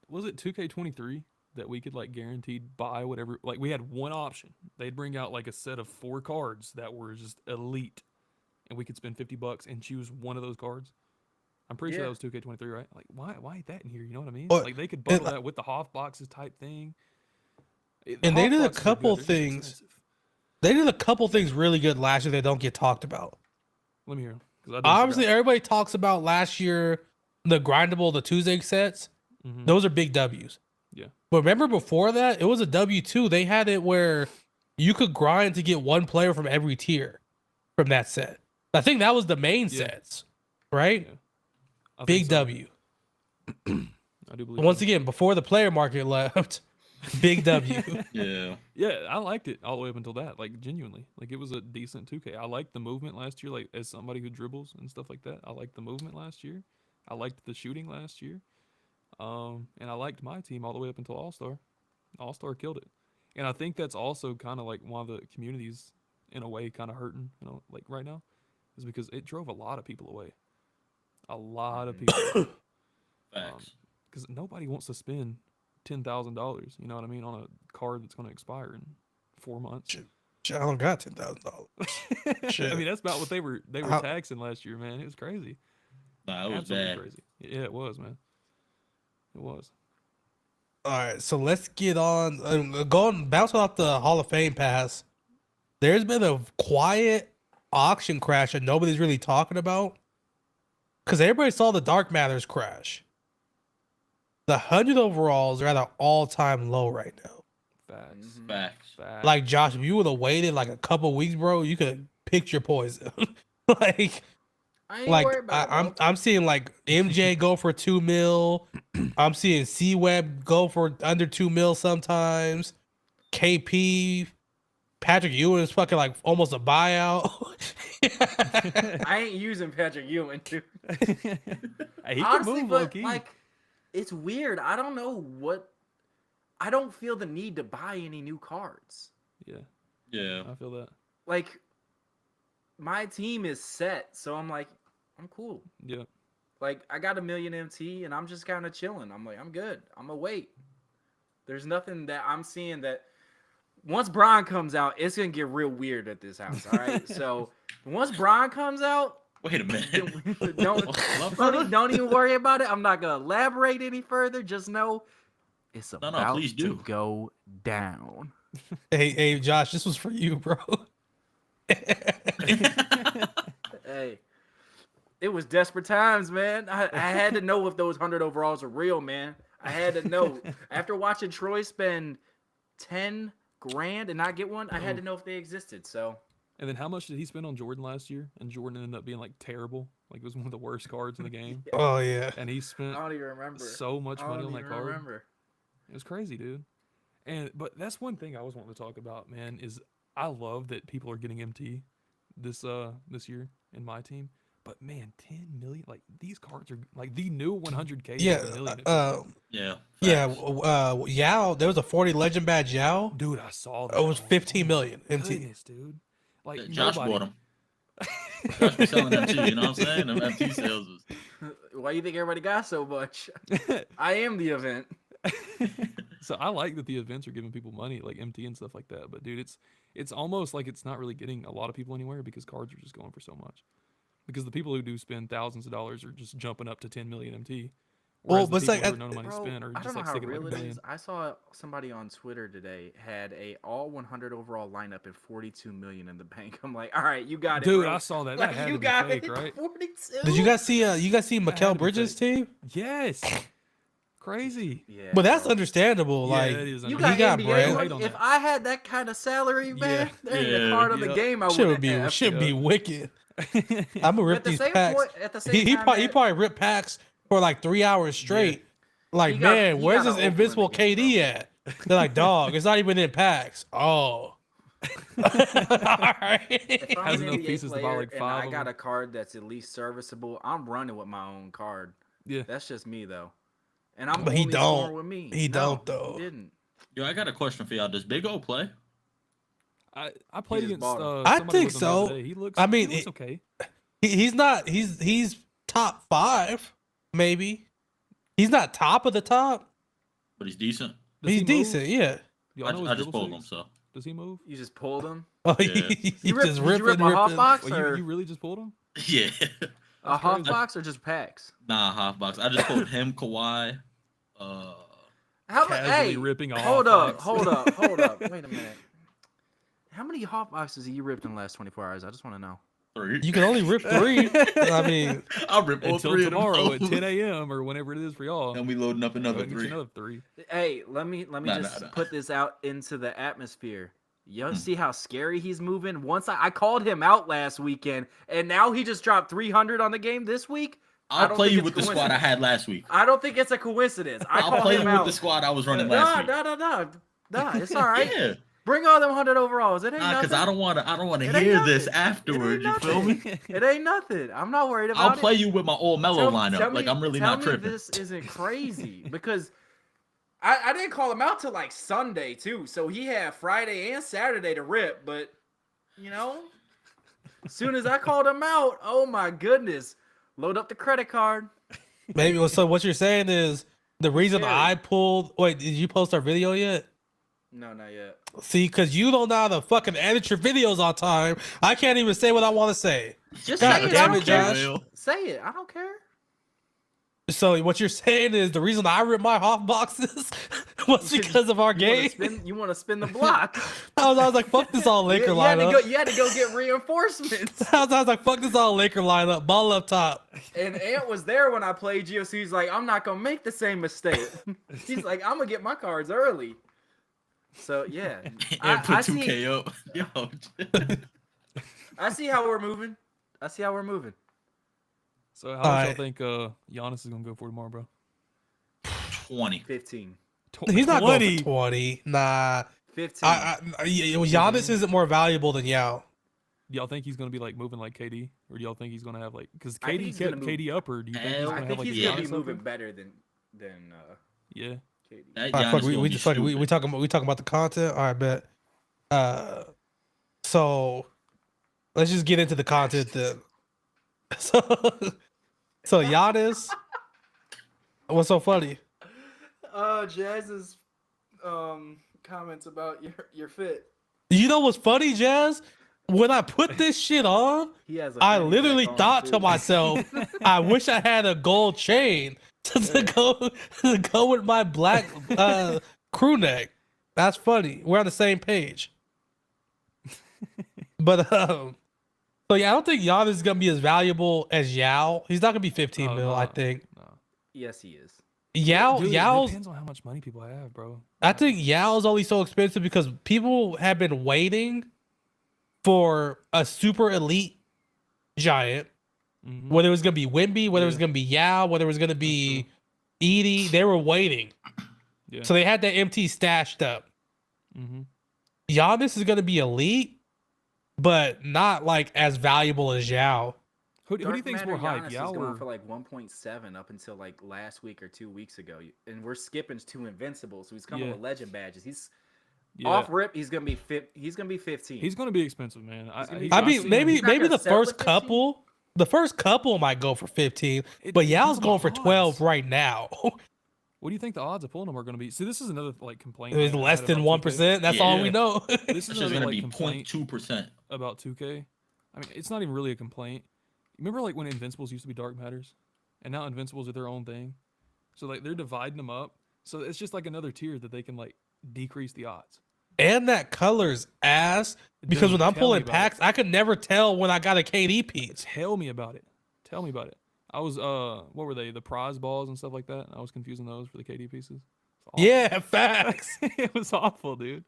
was it 2K23 that we could like guaranteed buy whatever? Like we had one option. They'd bring out like a set of 4 cards that were just elite, and we could spend $50 and choose one of those cards. I'm pretty sure Yeah. that was 2K23, right? Like why ain't that in here? You know what I mean? But Like they could it bundle li- that with the Hoff boxes type thing. The And they Hawk did a boxes are couple good, they're just things. expensive. They did a couple things really good last year that don't get talked about. Let me hear 'em, 'cause I done Obviously, forgot. everybody talks about last year, the grindable, the Tuesday sets. Mhm. Those are big W's. Yeah. But remember before that, it was a W2. They had it where you could grind to get one player from every tier from that set. I think that was the main Yeah. sets, right? Yeah. I think Big so. W. I do believe Once so. again, before the player market left, big W. Yeah. Yeah, I liked it all the way up until that. Like genuinely, like it was a decent 2K. I liked the movement last year. Like as somebody who dribbles and stuff like that, I liked the movement last year. I liked the shooting last year. And I liked my team all the way up until All Star. All Star killed it, and I think that's also kind of like one of the communities in a way kind of hurting, like right now, is because it drove a lot of people away. A lot of people, Facts. because nobody wants to spend $10,000. You know what I mean, on a card that's going to expire in 4 months. Shit, I don't got $10,000. I Shit. mean, that's about what they were How- taxing last year, man. It was crazy. Nah, it was Absolutely bad. crazy. Yeah, it was, man. It was. All right, so let's get on. Bouncing off the Hall of Fame pass. There's been a quiet auction crash that nobody's really talking about because everybody saw the Dark Matters crash. The 100 overalls are at an all-time low right now. Facts. Mhm. Facts. Facts. Like Josh, if you would have waited like a couple weeks, bro, you could pick your poison. like. I ain't Like worried about I'm seeing like MJ go for 2 mil. I'm seeing C Web go for under 2 mil sometimes. KP, Patrick Ewing is fucking like almost a buyout. I ain't using Patrick Ewing, dude. Hey, he Honestly, can move but low key. like, it's weird. I don't know what. I don't feel the need to buy any new cards. Yeah, Yeah. I feel that. Like, my team is set, so I'm like, I'm cool. Yeah. Like, I got a million MT, and I'm just kind of chilling. I'm like, I'm good. I'm gonna wait. There's nothing that I'm seeing that. Once Brian comes out, it's gonna get real weird at this house. All right. So once Brian comes out, Wait a minute. don't even worry about it. I'm not gonna elaborate any further. Just know it's No, about please to do. go down. hey, Josh, this was for you, bro. Hey, it was desperate times, man. I had to know if those 100 overalls are real, man. I had to know. After watching Troy spend 10 grand and not get one, I had to know if they existed. So And then how much did he spend on Jordan last year? And Jordan ended up being like terrible. Like it was one of the worst cards in the game. Oh yeah. And he I spent don't even remember. so much I money don't on that even card. remember. It was crazy, dude. But that's one thing I was wanting to talk about, man, is I love that people are getting MT this year in my team. But man, 10 million, like these cards are like the new 100K. Yeah. is a million. Yeah. Yeah. Facts. Yao. There was a 40 legend badge. Yao. Dude, I saw that. It was Oh, 15 million MT. goodness, dude. Like Josh nobody. bought them. Josh was selling them too. You know what I'm saying? Them MT sales was. Why you think everybody got so much? I am the event. So I like that the events are giving people money, like MT and stuff like that. But dude, it's almost like it's not really getting a lot of people anywhere because cards are just going for so much. Because the people who do spend thousands of dollars are just jumping up to 10 million MT. Well, Whereas but the it's people like, who are no money to Bro, spend are I just don't know like how sticking like real a it billion. is. I saw somebody on Twitter today had a all 100 overall lineup and 42 million in the bank. I'm like, all right, you got it, Dude, bro. I saw that. Like, That had you to be got fake, it, right? 42. Did you guys see? You guys see had to Mikal be Bridges' fake. team? Yes. Crazy. Yeah, But that's bro. understandable. Yeah, like it is You He got, got NBA bread. money? Hate on If that. I had that kind of salary, man, Yeah. there ain't a Yeah. card of the Yeah. game I should would be have. should be wicked. I'm gonna At rip the these same packs. point, at the same He time, probably ripped packs for like 3 hours straight. Like, He got- man, he where's got this an invincible Oakland again, KD at? They're like, dog, it's not even in packs. Oh. All right. If I'm Has an enough NBA pieces to buy, player like, and 5 I of got them. a card that's at least serviceable, I'm running with my own card. Yeah. That's just me though, and I'm But he only don't. scoring with me. He No, don't, though. He didn't. Yo, I got a question for y'all. Does Big O play? I played just against bought 'em. I somebody think with him the other so. day. He looks, I mean, he looks okay. He's not. He's top 5, maybe. He's not top of the top. But he's decent. Does He's he move? decent. Yeah. Y'all know I his just dribble pulled him, tricks? so. Does he move? You just pulled him. Oh, Yeah. he You ripped, just did you rip ripping, a half ripping. box Well, or you really just pulled him? Yeah. a That's half crazy. box or just packs? Nah, half box. I just pulled him, Kawhi. How much? casually Hey, ripping a hold hot up, box. hold up, hold up. Wait a minute. How many hot boxes have you ripped in the last 24 hours? I just want to know. 3. You can only rip 3. I mean, I'll rip all Until 3 of them tomorrow at hoes. 10 a.m. or whenever it is for y'all. And we loading up Go another ahead and get 3. you another 3. Hey, let me Nah, just nah. put this out into the atmosphere. You Hmm. see how scary he's moving? Once I called him out last weekend, and now he just dropped 300 on the game this week. I I'll don't play think you it's with the squad I coincidence. had last week. I don't think it's a coincidence. I'll called play you him with out. the squad I was running last week. Nah, it's all right. Yeah. Bring all them 100 overalls. It ain't Nah, nothing. because I don't want to It ain't hear this nothing. afterwards. It ain't You feel me? It ain't nothing. I'm not worried about I'll play you with my all mellow lineup. tell Like me- I'm really tell not me tripping. This isn't crazy because I didn't call him out till like Sunday too, so he had Friday and Saturday to rip. But you know, as soon as I called him out, oh my goodness, load up the credit card. maybe. So what you're saying is the reason Scary. I pulled. Wait, did you post our video yet? No, not yet. See, because you don't know how to fucking edit your videos on time. I can't even say what I want to say. Just God say it. damn I it, don't care. Josh. Say it. I don't care. So what you're saying is the reason I ripped my hot boxes was because of our game. You want to spin the block. I was like, fuck this all Laker you had to lineup. you had to go get reinforcements. I was like, fuck this all Laker lineup. Ball up top. And Ant was there when I played you, so he's like, I'm not gonna make the same mistake. He's like, I'm gonna get my cards early. So yeah, And put I 2K see, up. Yo. I see how we're moving. I see how we're moving. So how much y'all Alright. think Giannis is gonna go for tomorrow, bro? 20. 15. He's not going 20. for 20. Nah. 15. Giannis isn't more valuable than Yao. Do y'all think he's gonna be like moving like KD, or do y'all think he's gonna have like because I think KD he's kept gonna move- KD upper? Do you think he's Hell, gonna I have think like he's a gonna be Giannis moving upper? better than Yeah. KD. That All right, fuck, Giannis we gonna be just fuck, we stupid. talking about the content. All right, bet. So let's just get into the content then. So Giannis, what's so funny? Jazz's comments about your fit. You know what's funny, Jazz? When I put this shit on, He has. A I fanny literally pack on, thought to too. myself, I wish I had a gold chain to go with my black crew neck. That's funny. We're on the same page. But so yeah, I don't think Giannis is gonna be as valuable as Yao. He's not gonna be 15 Oh, mil, no, I think. no. Yes, he is. Yao, Dude, it Yao's. depends on how much money people have, bro. I think Yao's only so expensive because people have been waiting for a super elite giant. Mhm. Whether it was gonna be Wemby, whether it was Yeah. gonna be Yao, whether it was gonna be Edie, they were waiting. Yeah. So they had that MT stashed up. Mm-hmm. Giannis is gonna be elite, but not like as valuable as Yao. Who do you Dark think's Matter more hype, Giannis Yao is going or for like 1.7 up until like last week or 2 weeks ago, and we're skipping to Invincible, so he's coming Yeah. with legend badges. He's yeah. off rip. He's gonna be He's gonna be 15. He's gonna be expensive, man. He's gonna be I I've mean, seen maybe him- not maybe gonna the sell first at 15? couple, might go for 15, It but depends Yao's on going the for 12 odds. right now. What do you think the odds of pulling them are gonna be? See, this is another like complaint. It's I less had than about 2K. 1%. That's all we Yeah. know. This It's is just another gonna like be complaint 0.2%. about 2K. I mean, it's not even really a complaint. Remember, like when Invincibles used to be Dark Matters, and now Invincibles are their own thing. So like they're dividing them up. So it's just like another tier that they can like decrease the odds. And that color's ass because Dude, when I'm tell me pulling about packs, it. I could never tell when I got a KD piece. Tell me about it. Tell me about it. I was what were they? The prize balls and stuff like that. I was confusing those for the KD pieces. It's awful. Yeah, facts. it was awful, dude.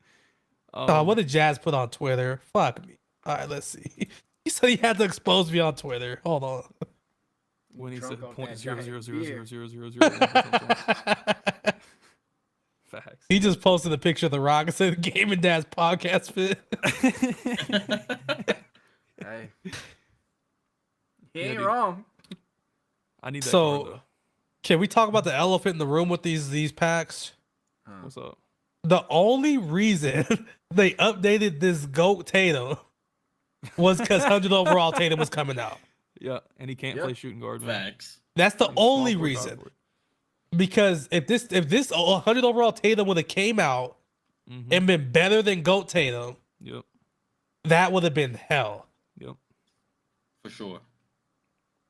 What did Jazz put on Twitter? Fuck me. All right, let's see. He said he had to expose me on Twitter. Hold on. when he Drunk said on point that zero giant zero zero beer. zero zero zero zero 0.0. Facts. He just posted a picture of the Rock and said Game and Dad's podcast fit. Hey, he Yeah, ain't dude. wrong. I need that So- card, Can we talk about the elephant in the room with these packs? though. What's up? The only reason they updated this GOAT Tatum was because 100 overall Tatum was coming out. Yeah, and he can't Yep. play shooting guard, man. Facts. That's the He's small only forward, reason. power forward. Because if this 100 overall Tatum would have came out Mhm. and been better than GOAT Tatum, Yep. that would have been hell. Yep. For sure.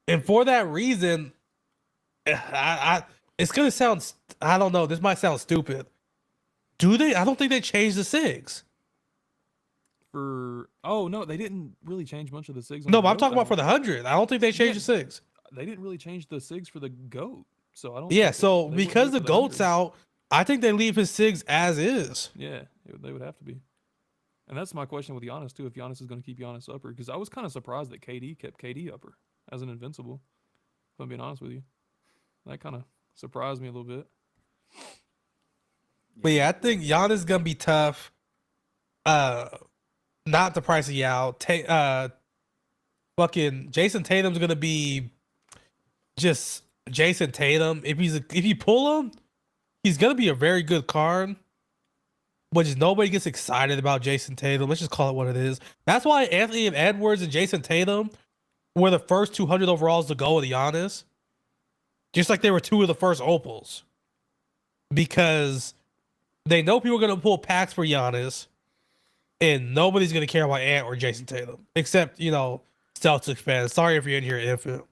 And for that reason, I it's gonna sound. I don't know. This might sound stupid. Do they? I don't think they changed the SIGs. No, they didn't really change much of the SIGs. No, but I'm talking about for the 100. I don't think they changed the SIGs. They didn't really change the SIGs for the GOAT, so I don't. Yeah, think so they would because do the it for GOAT's 100. out, I think they leave his SIGs as is. Yeah, they would have to be. And that's my question with Giannis too. If Giannis is going to keep Giannis upper, because I was kind of surprised that KD kept KD upper as an invincible. If I'm being honest with you, that kind of surprised me a little bit. But yeah, I think Giannis gonna be tough. Not the price of Yao. Fucking Jason Tatum's gonna be just Jason Tatum. If you pull him, he's gonna be a very good card. But just nobody gets excited about Jason Tatum. Let's just call it what it is. That's why Anthony Edwards and Jason Tatum were the first 200 overalls to go with Giannis. Just like they were two of the first opals. Because they know people are going to pull packs for Giannis. And nobody's going to care about Ant or Jason Tatum. Except, Celtics fans. Sorry if you're in here, Infant.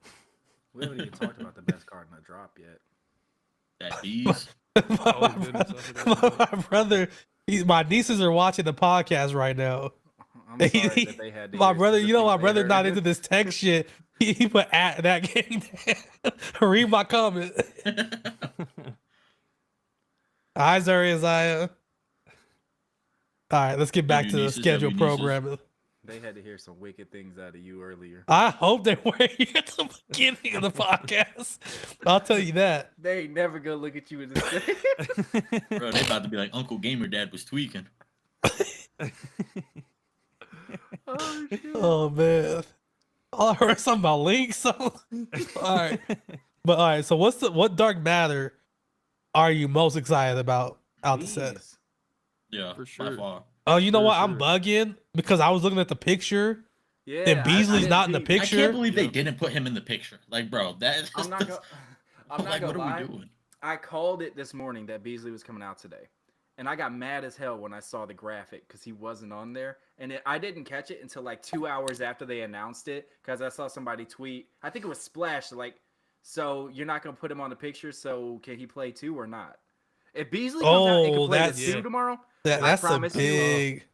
We haven't even talked about the best card in the drop yet. That bees. Oh, goodness, I forgot. My brother, my nieces are watching the podcast right now. I'm sorry that they had to My hear brother, some you know, my things they brother heard. not into this tech shit. He put at that game. Read my comment. Hi, Isaiah. All right, let's get back your to the nieces, scheduled have your nieces? programming. They had to hear some wicked things out of you earlier. I hope they were here at the beginning of the podcast. I'll tell you that. They ain't never gonna look at you in the face. Bro, they about to be like Uncle Gamer Dad was tweaking. Oh shit. Oh man. All I heard something about links. All right. But all right, so what Dark Matter are you most excited about out the set? Please. Yeah, For by sure. far. Oh, you know For what? I'm sure. bugging because I was looking at the picture Yeah. and Beasley's didn't not in the peep. picture. I can't believe they Yeah. didn't put him in the picture. Like, bro, that. I'm not gonna. I'm not like, gonna what lie. are we doing? I called it this morning that Beasley was coming out today, and I got mad as hell when I saw the graphic because he wasn't on there, and I didn't catch it until like 2 hours after they announced it because I saw somebody tweet. I think it was Splash like, so you're not gonna put him on the picture, so can he play too or not? If Beasley comes out and Oh, can play the that's- two tomorrow, That's a promise you, big.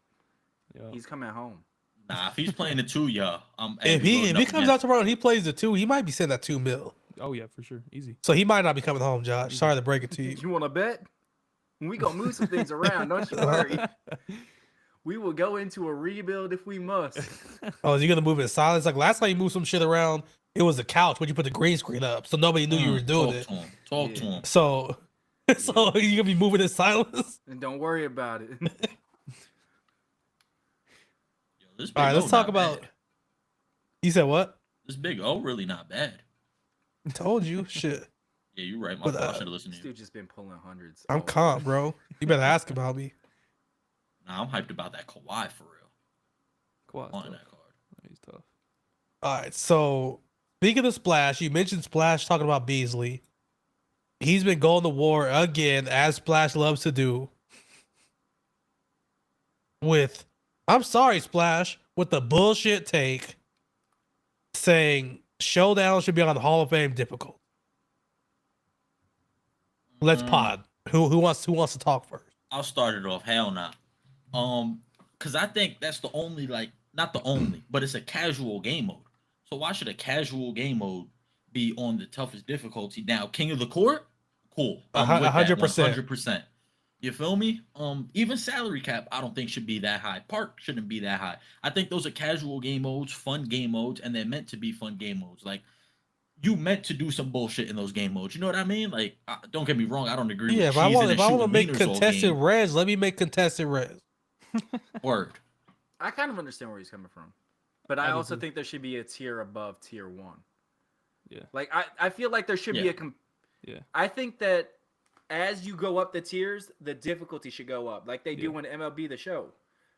Yeah. he's coming home. Nah, if he's playing the two, yeah. If he comes out tomorrow and he plays the 2, he might be sitting at $2 million. Oh yeah, for sure, easy. So he might not be coming home, Josh. Sorry to break it to you. You want to bet? We gonna move some things around. Don't you worry. We will go into a rebuild if we must. Oh, is you gonna move it in silence? Like last time you moved some shit around, it was a couch when you put the green screen up, so nobody knew you were doing it. Talk to Yeah. him. So, so you gonna be moving in silence? And don't worry about it. Yo, this Big All right, O let's talk not about. bad. You said what? This Big O really not bad. Told you, shit. Yeah, you're right. My But, fault. I uh, should have listened This to you. dude just been pulling hundreds. I'm all calm, over. bro. You better ask about me. Nah, I'm hyped about that Kawhi for real. Kawhi's On tough. that card. He's tough. All right, so speaking of Splash, you mentioned Splash talking about Beasley. He's been going to war again, as Splash loves to do. With, I'm sorry, Splash, with the bullshit take saying Showdown should be on the Hall of Fame difficult. Let's Mm, pod. Who wants to talk first? I'll start it off. Hell nah. Because I think that's the only, not the only, but it's a casual game mode. So why should a casual game mode be on the toughest difficulty? Now, King of the Court, cool. I'm with that 100%. 100%. You feel me? Even salary cap, I don't think should be that high. Park shouldn't be that high. I think those are casual game modes, fun game modes, and they're meant to be fun game modes. Like, you meant to do some bullshit in those game modes. You know what I mean? Like, don't get me wrong. I don't agree Yeah, with if I cheesing want and to shooting make wieners all contested game. res, let me make contested res. Word. I kind of understand where he's coming from, but I I do also too. think there should be a tier above tier 1. Yeah. Like I feel like there should be Yeah. Yeah. I think that as you go up the tiers, the difficulty should go up, like they do Yeah. in MLB The Show.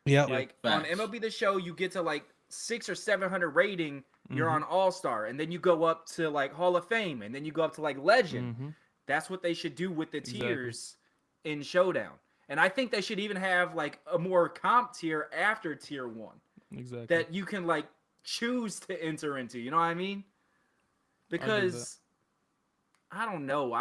Yep. Yeah. Like on Facts. MLB The Show, you get to like 600 or 700 rating, you're Mhm. on All Star, and then you go up to like Hall of Fame, and then you go up to like Legend. Mhm. That's what they should do with the Exactly. tiers in Showdown. And I think they should even have like a more comp tier after tier 1 Exactly. that you can like choose to enter into. You know what I mean? Because I don't know.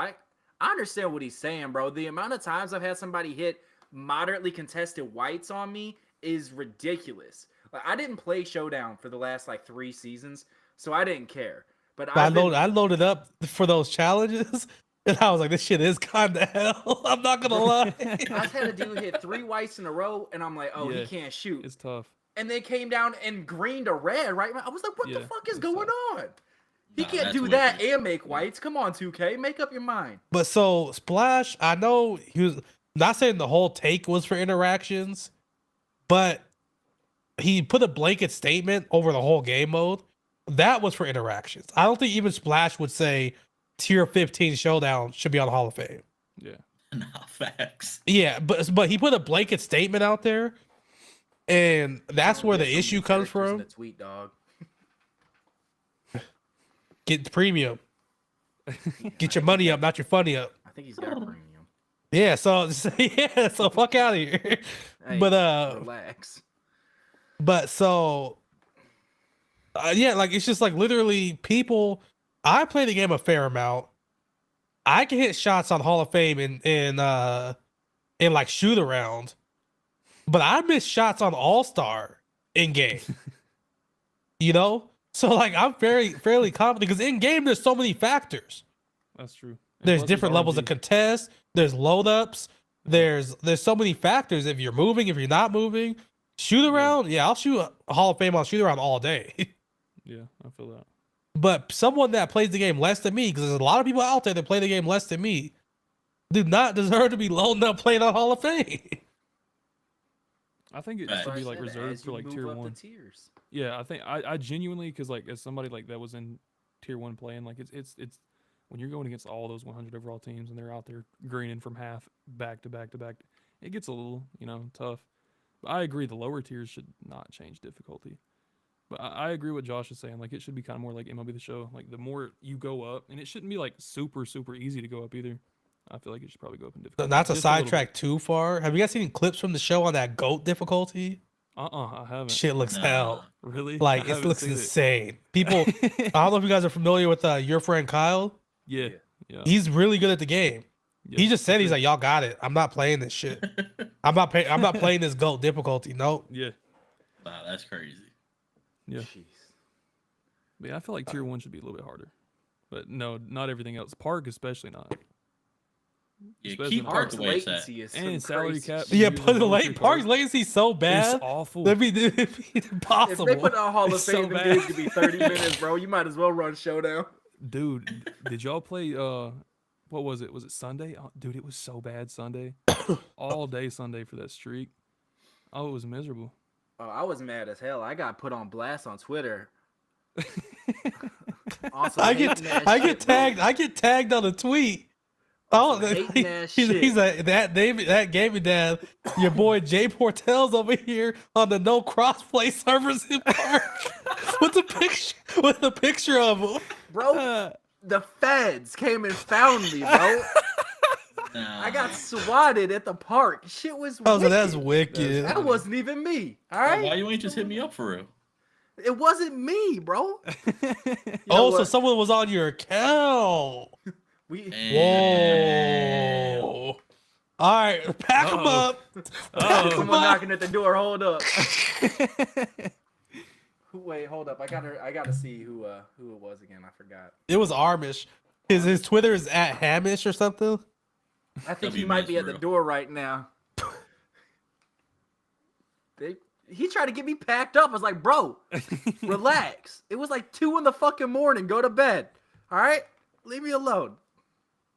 I understand what he's saying, bro. The amount of times I've had somebody hit moderately contested whites on me is ridiculous. Like, I didn't play Showdown for the last like 3 seasons, so I didn't care. But I I've been, loaded up for those challenges, and I was like, this shit is kind of hell. I'm not gonna lie. I've had a dude hit 3 whites in a row, and I'm like, oh, Yeah. he can't shoot. It's tough. And they came down and greened a red, right? I was like, what the Yeah, fuck is it's going tough. on? He Nah, can't that's do that wicked. and make whites. Come on, 2K, make up your mind. But so Splash, I know he was not saying the whole take was for interactions, but he put a blanket statement over the whole game mode. That was for interactions. I don't think even Splash would say tier 15 Showdown should be on the Hall of Fame. Yeah. Nah, facts. Yeah, but he put a blanket statement out there, and that's Don't where get the so issue many comes characters in from. the tweet, dog. Get the premium. Get your money up, not your funny up. I think he's got premium. Yeah, so yeah, so fuck out of here. Hey, But relax. But so, yeah, like it's just like literally people. I play the game a fair amount. I can hit shots on Hall of Fame in like shoot around, but I miss shots on All Star in game. You know, so like I'm fairly confident because in game there's so many factors. That's true. And There's plus different levels of RNG. contest. There's load ups. There's so many factors. If you're moving, if you're not moving, shoot around. Yeah, I'll shoot a Hall of Fame on shoot around all day. Yeah, I feel that. But someone that plays the game less than me, because there's a lot of people out there that play the game less than me, do not deserve to be loading up playing on Hall of Fame. I think it Right. should That's be why I like said, reserved as for you like move tier up the 1. tiers. Yeah, I think I genuinely, because like as somebody like that was in tier 1 playing, like it's when you're going against all those 100 overall teams and they're out there greening from half back to back to back, it gets a little tough. But I agree, the lower tiers should not change difficulty. But I agree with Josh is saying, like it should be kind of more like MLB The Show. Like the more you go up, and it shouldn't be like super easy to go up either. I feel like it should probably go up in difficulty. Not to just a little sidetrack too far. Have you guys seen clips from the show on that GOAT difficulty? bit. I haven't. Shit looks hell. Really? Like I it haven't looks seen insane. People, I don't know if you guys are familiar with your friend Kyle. Yeah. Yeah. He's really good at the game. Yeah, He just said for he's sure. like, y'all got it. I'm not playing this shit. I'm not playing this GOAT difficulty. Nope. Yeah. Wow, that's crazy. Yeah. Jeez. But yeah, I feel like tier 1 should be a little bit harder. But no, not everything else. Park especially not. Yeah, Especially keep not Park Park's the way it's at. latency is And some salary crazy cap. shit. Yeah, Use but those the lower tier late Park's cards. latency so It's bad. awful. That'd be impossible. If they put a Hall of It's so Fame in bad. games to be 30 minutes, bro, you might as well run Showdown. Dude, did y'all play what was it? Was it Sunday? Oh, dude, it was so bad Sunday. All day Sunday for that streak. Oh, it was miserable. Oh, I was mad as hell. I got put on blast on Twitter. Also, I get tagged on a tweet. Oh, hating that he's like that gaming dad. Your boy Jay Portel's over here on the no crossplay servers in Park with the picture of him. Bro, the feds came and found me, bro. Nah. I got swatted at the park. Shit was I was like, wicked. that's wicked. That wasn't even me. All Why right, you ain't just hit me up for real? it wasn't me, bro. You know Oh, so what? someone was on your account. we Damn. Whoa. All right, pack them Uh-oh. up. someone knocking at the door. Hold up. Wait, hold up. I gotta see who it was again. I forgot. It was Armish. His Twitter is at Hamish or something. I think he W might be at the Mesro. door right now. He tried to get me packed up. I was like, bro, relax. It was like 2 in the fucking morning. Go to bed. All right? Leave me alone.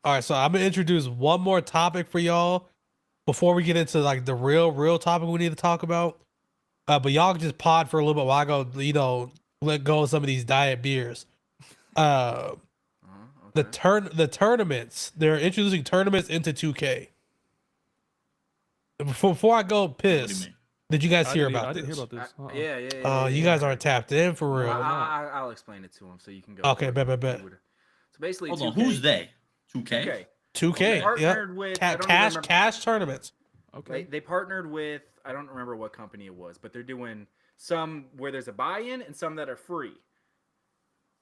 All right, so I'm gonna introduce one more topic for y'all before we get into like the real topic we need to talk about. But y'all can just pod for a little bit while I go, let go of some of these diet beers. The Okay. the tournaments, they're introducing tournaments into 2K. Before I go, What do you piss. mean? Did you guys hear I about didn't this? hear about this. Uh-uh. Yeah. Oh, you guys aren't tapped in for real. I'll explain it to him so you can go. Okay, for it. bet. So basically, Hold on, 2K, who's they? 2K? 2K. 2K. They Yep. partnered with I don't even remember- Cash tournaments. Okay. They partnered with I don't remember what company it was, but they're doing some where there's a buy-in and some that are free,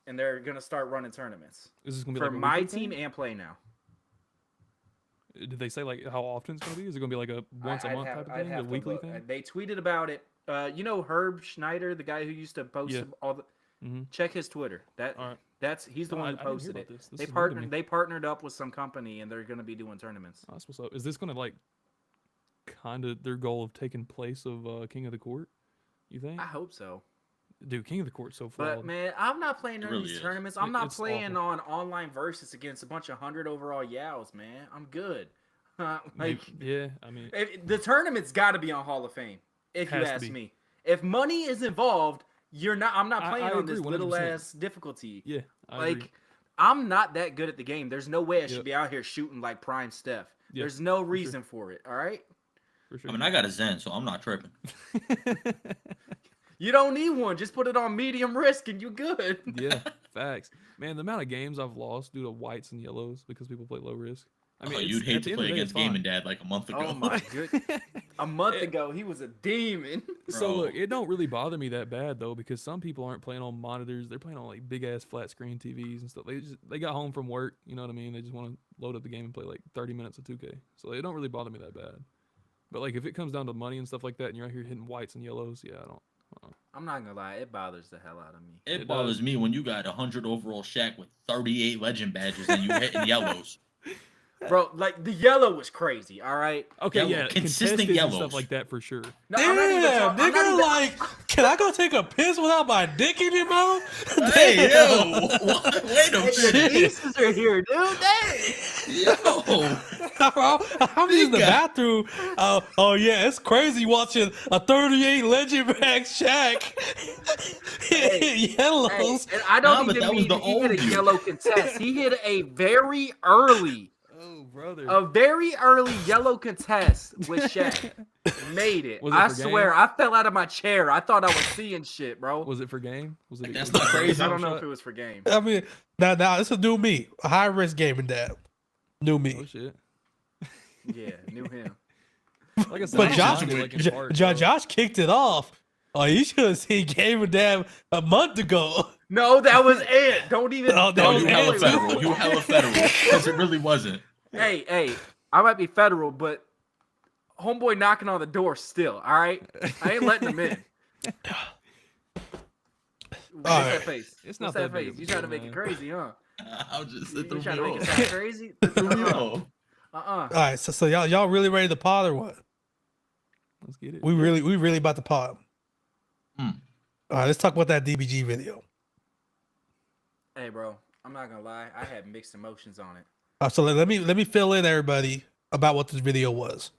and they're gonna start running tournaments Is this gonna be for like a my weekly team thing? and Play Now. Did they say like how often it's gonna be? Is it gonna be like a once a month type of thing, a weekly thing? They tweeted about it. You know Herb Schneider, the guy who used to post Yeah. all the. Mm-hmm. Check his Twitter. All right. He's the No, one who I didn't hear posted about it. this. This They is new to me. partnered. They partnered up with some company, and they're going to be doing tournaments. Oh, that's what's up. Is this gonna like kind of their goal of taking place of King of the Court? You think? I hope so. Dude, King of the Court's so But flawed. man, I'm not playing none of really these is. tournaments. I'm not It's playing awful. on online versus against a bunch of 100 overall yows, man. I'm good. Maybe- yeah, I mean, The tournament's got to be on Hall of Fame, if you Has to ask be. me. If money is involved, you're not. I'm not I playing on agree this little 100%. ass difficulty. yeah, I Like, agree. I'm not that good at the game. There's no way I should Yep. be out here shooting like Prime Steph. Yeah, There's no sure. reason for it. All right. For sure. I mean, I got a Zen, so I'm not tripping. You don't need one. Just put it on medium risk and you good. yeah, facts. Man, the amount of games I've lost due to whites and yellows because people play low risk. I mean, you'd at hate the to end play of the day, against it's fine. Game and Dad like a month ago. Oh my good. A month ago, he was a demon. So Bro. look, it don't really bother me that bad though because some people aren't playing on monitors; they're playing on like big ass flat screen TVs and stuff. They got home from work, you know what I mean? They just want to load up the game and play like 30 minutes of 2K. So it don't really bother me that bad. But like if it comes down to money and stuff like that, and you're out here hitting whites and yellows, yeah, I don't. I'm not gonna lie, it bothers the hell out of me. It It bothers does. me when you got 100 overall Shaq with 38 legend badges and you hitting yellows. Bro, like the yellow was crazy, all right? Okay, Yellow, yeah, consistent contested and yellows. stuff like that for sure. No, Damn, I'm nigga, not even- like, can I go take a piss without my dick in your mouth? Hey, Damn. yo! What? Wait a Hey, the minute. pieces are here, dude. Dang. Yo! I'm just in the Nigga. bathroom. Oh yeah, it's crazy watching a 38 legend bag Shaq hit yellows. Hey, and I don't Nah, but even that was mean the he hit a old you. yellow contest. He hit a very early yellow contest with Shaq. Made it. Was it I for swear, game? I fell out of my chair. I thought I was seeing shit, bro. Was it for game? Was it? That's was not it a crazy. I jump don't know shot? if it was for game. I mean, now this is new me, a high risk gaming dad. New Oh me. shit! Yeah, knew him. Like I said, But I'm Josh, blind, like, in Jo- parts, Jo- bro. Josh kicked it off. Oh, you should have seen Gaming Dad a month ago. No, that was it. Don't even. Oh, that No, was you it. hella wait, federal. You hella federal. Because it really wasn't. Hey, I might be federal, but homeboy knocking on the door still. All right, I ain't letting him in. What's All that right. face? It's What's not that that big face? of a You trying to deal, make it man. crazy, huh? I'll just You sit through trying to me make it off. sound crazy? Threw me off. All right, so y'all really ready to pod or what? Let's get it. We really about to pod. Hmm. All right, let's talk about that DBG video. Hey, bro, I'm not gonna lie. I had mixed emotions on it. So let me fill in everybody about what this video was.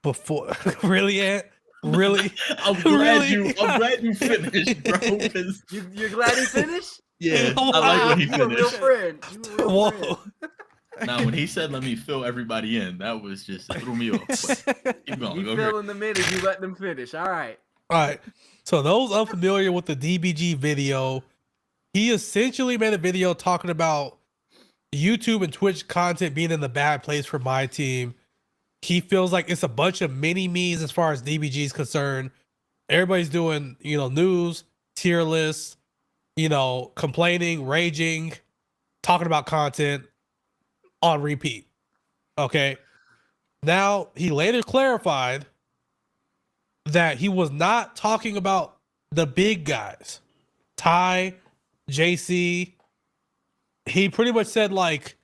Before really, Ant? Really? I'm glad Really? I'm glad you finished, bro. 'cause- You're glad he finished? yeah, Oh, I like when he You a real finished. friend. You a real friend. Whoa. Now, when he said, "Let me fill everybody in," that was just it threw me off. But keep going. You Go fill ahead. in the minute. You let them finish. All right. All right. So those unfamiliar with the DBG video, he essentially made a video talking about YouTube and Twitch content being in the bad place for my team. He feels like it's a bunch of mini me's as far as DBG is concerned. Everybody's doing, news, tier lists, complaining, raging, talking about content on repeat. Okay. Now, he later clarified that he was not talking about the big guys, Ty, JC. He pretty much said, like,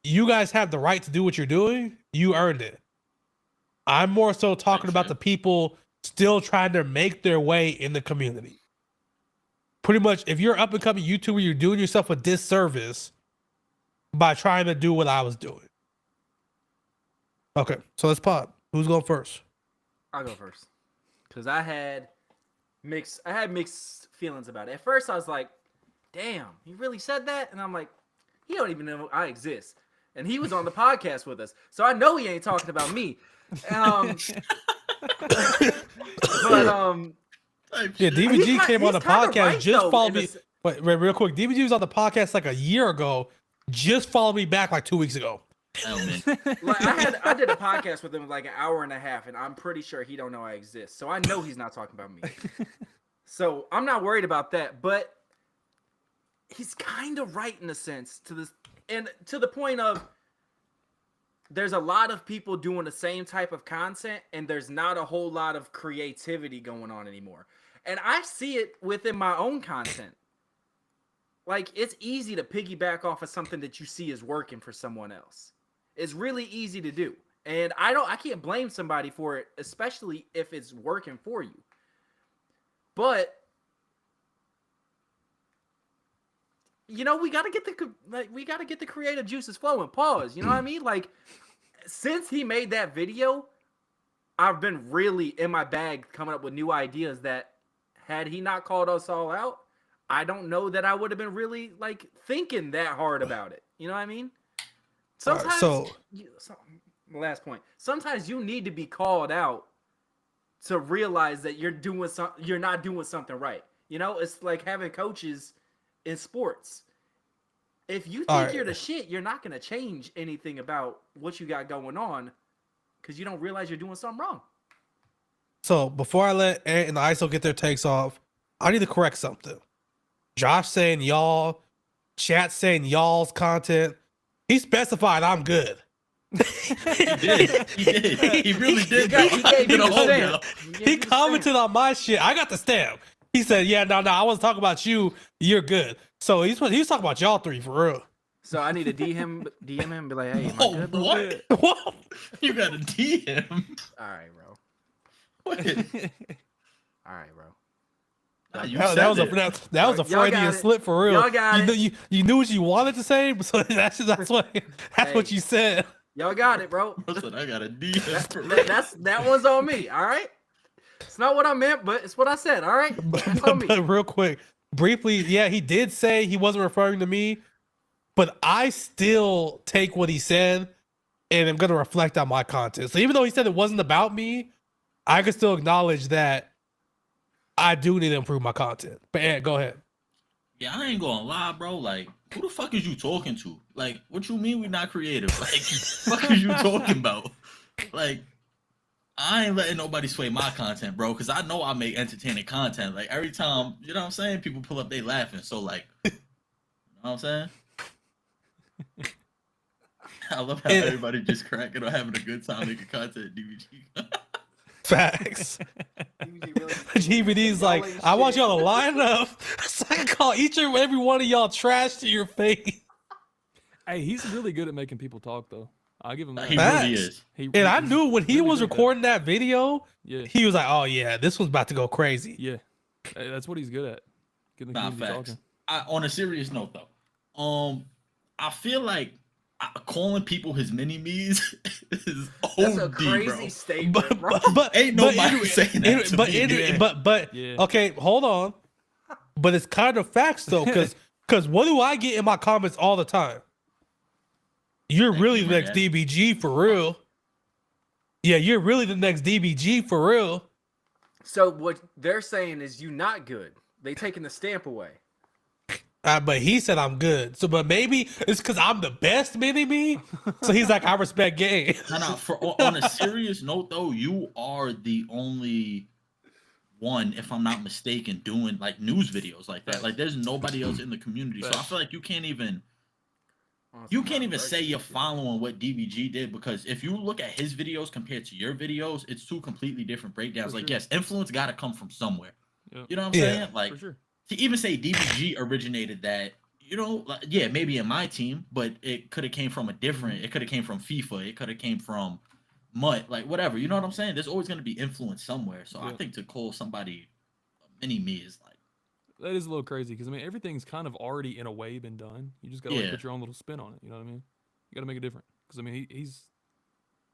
you guys have the right to do what you're doing. You earned it. I'm more so talking about the people still trying to make their way in the community. Pretty much, if you're up and coming YouTuber, you're doing yourself a disservice by trying to do what I was doing. Okay, so let's pop. Who's going first? I'll go first. Cause I had mixed feelings about it. At first I was like, damn, he really said that? And I'm like, he don't even know I exist. And he was on the podcast with us. So I know he ain't talking about me. But Type Yeah, shit. DBG He's came on the kinda podcast. right, Just though, followed in the me. s- Wait, real quick. DBG was on the podcast like a year ago. Just followed me back like 2 weeks ago. Hell, man. like I did a podcast with him like an hour and a half, and I'm pretty sure he don't know I exist. So I know he's not talking about me. So I'm not worried about that, but he's kind of right in a sense to this, and to the point of there's a lot of people doing the same type of content, and there's not a whole lot of creativity going on anymore. And I see it within my own content. Like, it's easy to piggyback off of something that you see is working for someone else. It's really easy to do. And I can't blame somebody for it, especially if it's working for you. But you know, we gotta get the creative juices flowing. Pause. You know what I mean? Like, since he made that video, I've been really in my bag coming up with new ideas that, had he not called us all out, I don't know that I would have been really like thinking that hard about it. You know what I mean? Sometimes, last point. Sometimes you need to be called out to realize that you're not doing something right. You know, it's like having coaches in sports. If you think you're the shit, you're not going to change anything about what you got going on because you don't realize you're doing something wrong. So before I let Ant and the ISO get their takes off, I need to correct something. Josh saying y'all, chat saying y'all's content. He specified I'm good. He did. He really did. He commented on my shit. I got the stamp. He said, "Yeah, no, I wasn't talking about you. You're good." So he was talking about y'all three for real. So I need to DM him and be like, "Hey, am I good, bro?" What? What? You got to DM? All right, bro. What? All right, bro. Nah, you That said was it. that was a Y'all got Freudian it. slip for real. Y'all got you knew what you wanted to say, so that's what Hey. you said. Y'all got it, bro. I said I got a DM for real. That one's on me. All right. It's not what I meant, but it's what I said. All right. That's on me. But real quick, briefly, yeah, he did say he wasn't referring to me, but I still take what he said and I'm going to reflect on my content. So even though he said it wasn't about me, I can still acknowledge that I do need to improve my content. But Ant, go ahead. Yeah, I ain't gonna lie, bro. Like, who the fuck is you talking to? Like, what you mean we not creative? Like, fuck is you talking about? Like, I ain't letting nobody sway my content, bro, because I know I make entertaining content. Like, every time, you know what I'm saying? People pull up, they laughing. So, like, you know what I'm saying? I love how everybody just cracking or having a good time making content, DBG. Facts. GBD's like, I want y'all to line up so I can call each and every one of y'all trash to your face. Hey, he's really good at making people talk, though. I'll give him that. He Facts. really is. And I knew when he really was good at that. recording that video, Yeah, he was like, oh yeah, this one's about to go crazy. yeah. Hey, that's what he's good at. Getting the Nah, community facts. talking. On a serious note, though, I feel like calling people his mini-me's is That's a OD, crazy bro. statement, bro. But Ain't nobody saying that to me, but Yeah. okay, hold on. But it's kind of facts though, because what do I get in my comments all the time? You're Thank really you the for next that. DBG for real. Yeah, you're really the next DBG for real. So what they're saying is you not good. They taking the stamp away. But he said I'm good. So, but maybe it's because I'm the best mini me. So he's like, I respect game. No. On a serious note, though, you are the only one, if I'm not mistaken, doing like news videos like that. Like, there's nobody else in the community, so I feel like you can't even say you're following what DBG did, because if you look at his videos compared to your videos, it's two completely different breakdowns. For Like, sure. yes, influence got to come from somewhere. Yep. You know what I'm Yeah. saying? Like, For sure. to even say DBG originated that, you know, like, yeah, maybe in my team, but it could have came from a different. It could have came from FIFA. It could have came from Mutt, like whatever. You know what I'm saying? There's always going to be influence somewhere. So I Yeah. think to call somebody a mini me is like, That is a little crazy because I mean everything's kind of already in a way been done. You just gotta like, Yeah. put your own little spin on it. You know what I mean? You gotta make it different because I mean he's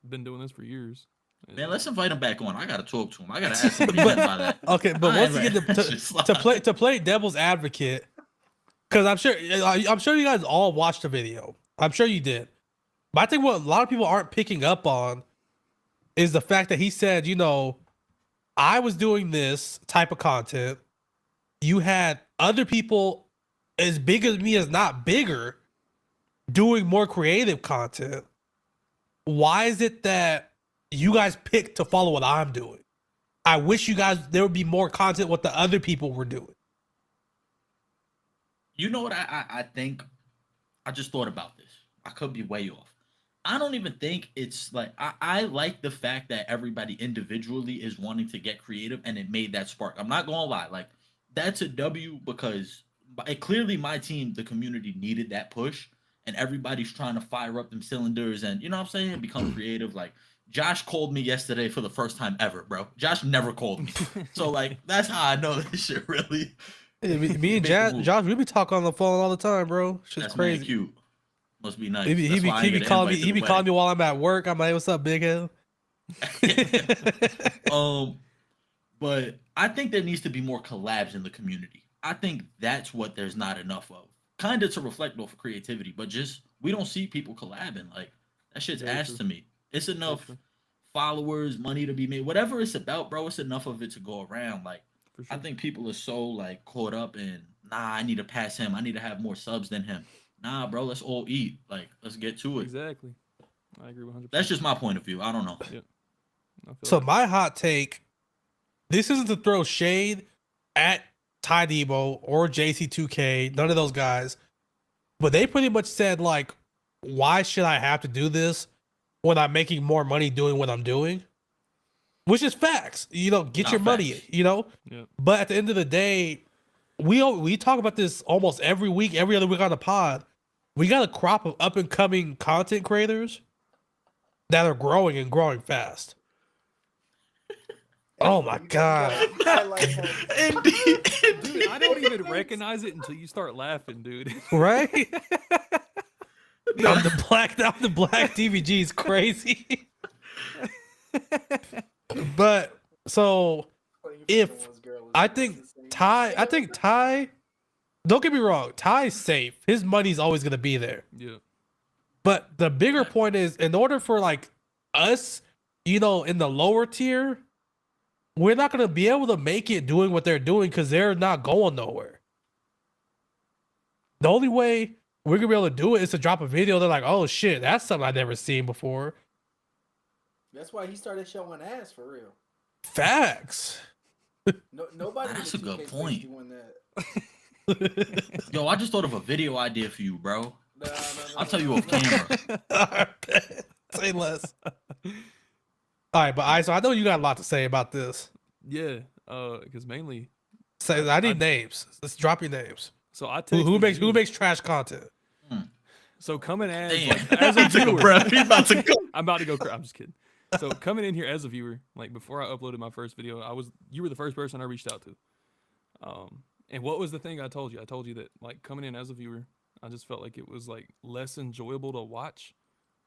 been doing this for years. man, let's invite him back on. I got to talk to him. I got to ask him what he meant by that. Okay, but I once ain't again, letting that shit slide. to play devil's advocate, because I'm sure you guys all watched the video. I'm sure you did. But I think what a lot of people aren't picking up on is the fact that he said, you know, I was doing this type of content. You had other people as big as me, as not bigger, doing more creative content. Why is it that you guys pick to follow what I'm doing? I wish you guys, there would be more content what the other people were doing. You know what I think? I just thought about this. I could be way off. I don't even think it's like I like the fact that everybody individually is wanting to get creative and it made that spark. I'm not gonna lie, like that's a W because clearly my team, the community needed that push, and everybody's trying to fire up them cylinders and you know what I'm saying, become creative. Like Josh called me yesterday for the first time ever, bro. Josh never called me, so like that's how I know this shit really. Yeah, me and Make a move. Josh, we be talking on the phone all the time, bro. Shit's That's crazy. mad cute. Must be nice. He be, That's why I he ain't be get an calling me. invite to He the be calling me while I'm at work. I'm like, "What's up, big head?" But I think there needs to be more collabs in the community. I think that's what there's not enough of. Kind of to reflect off of creativity, but just we don't see people collabing. Like that shit's Very ass true. to me. It's enough true. followers, money to be made. Whatever it's about, bro, it's enough of it to go around. Like For sure. I think people are so like caught up in I need to pass him. I need to have more subs than him. Nah, bro, let's all eat. Like, let's get to it. Exactly. I agree 100%. That's just my point of view. I don't know. I feel So that. my hot take, this isn't to throw shade at Ty Debo or JC2K, none of those guys, but they pretty much said like, why should I have to do this when I'm making more money doing what I'm doing? Which is facts. You know, get Nah, your money, facts. you know? Yeah. But at the end of the day, we talk about this almost every week, every other week on the pod. We got a crop of up and coming content creators that are growing and growing fast. Oh my god! Indeed. Dude, I don't even recognize it until you start laughing, dude. Right? Now the black DVG is crazy. But so if I think Ty, don't get me wrong, Ty's safe. His money's always gonna be there. Yeah. But the bigger point is, in order for like us, you know, in the lower tier, we're not gonna be able to make it doing what they're doing because they're not going nowhere. The only way we're gonna be able to do it is to drop a video. They're like, "Oh shit, that's something I've never seen before." That's why he started showing ass for real. Facts. No, nobody. That's in a the good 2K point. space doing that. Yo, I just thought of a video idea for you, bro. No, I'll tell you off camera. Say less. All right, but so I know you got a lot to say about this. Yeah. Because mainly, Say, I need names. Let's drop your names. so I Who texted you. makes trash content? So coming as Damn. like, as a He took a viewer, breath. He about to go. I'm about to go. I'm just kidding. So coming in here as a viewer, like before I uploaded my first video, you were the first person I reached out to. And what was the thing I told you? I told you that like coming in as a viewer, I just felt like it was like less enjoyable to watch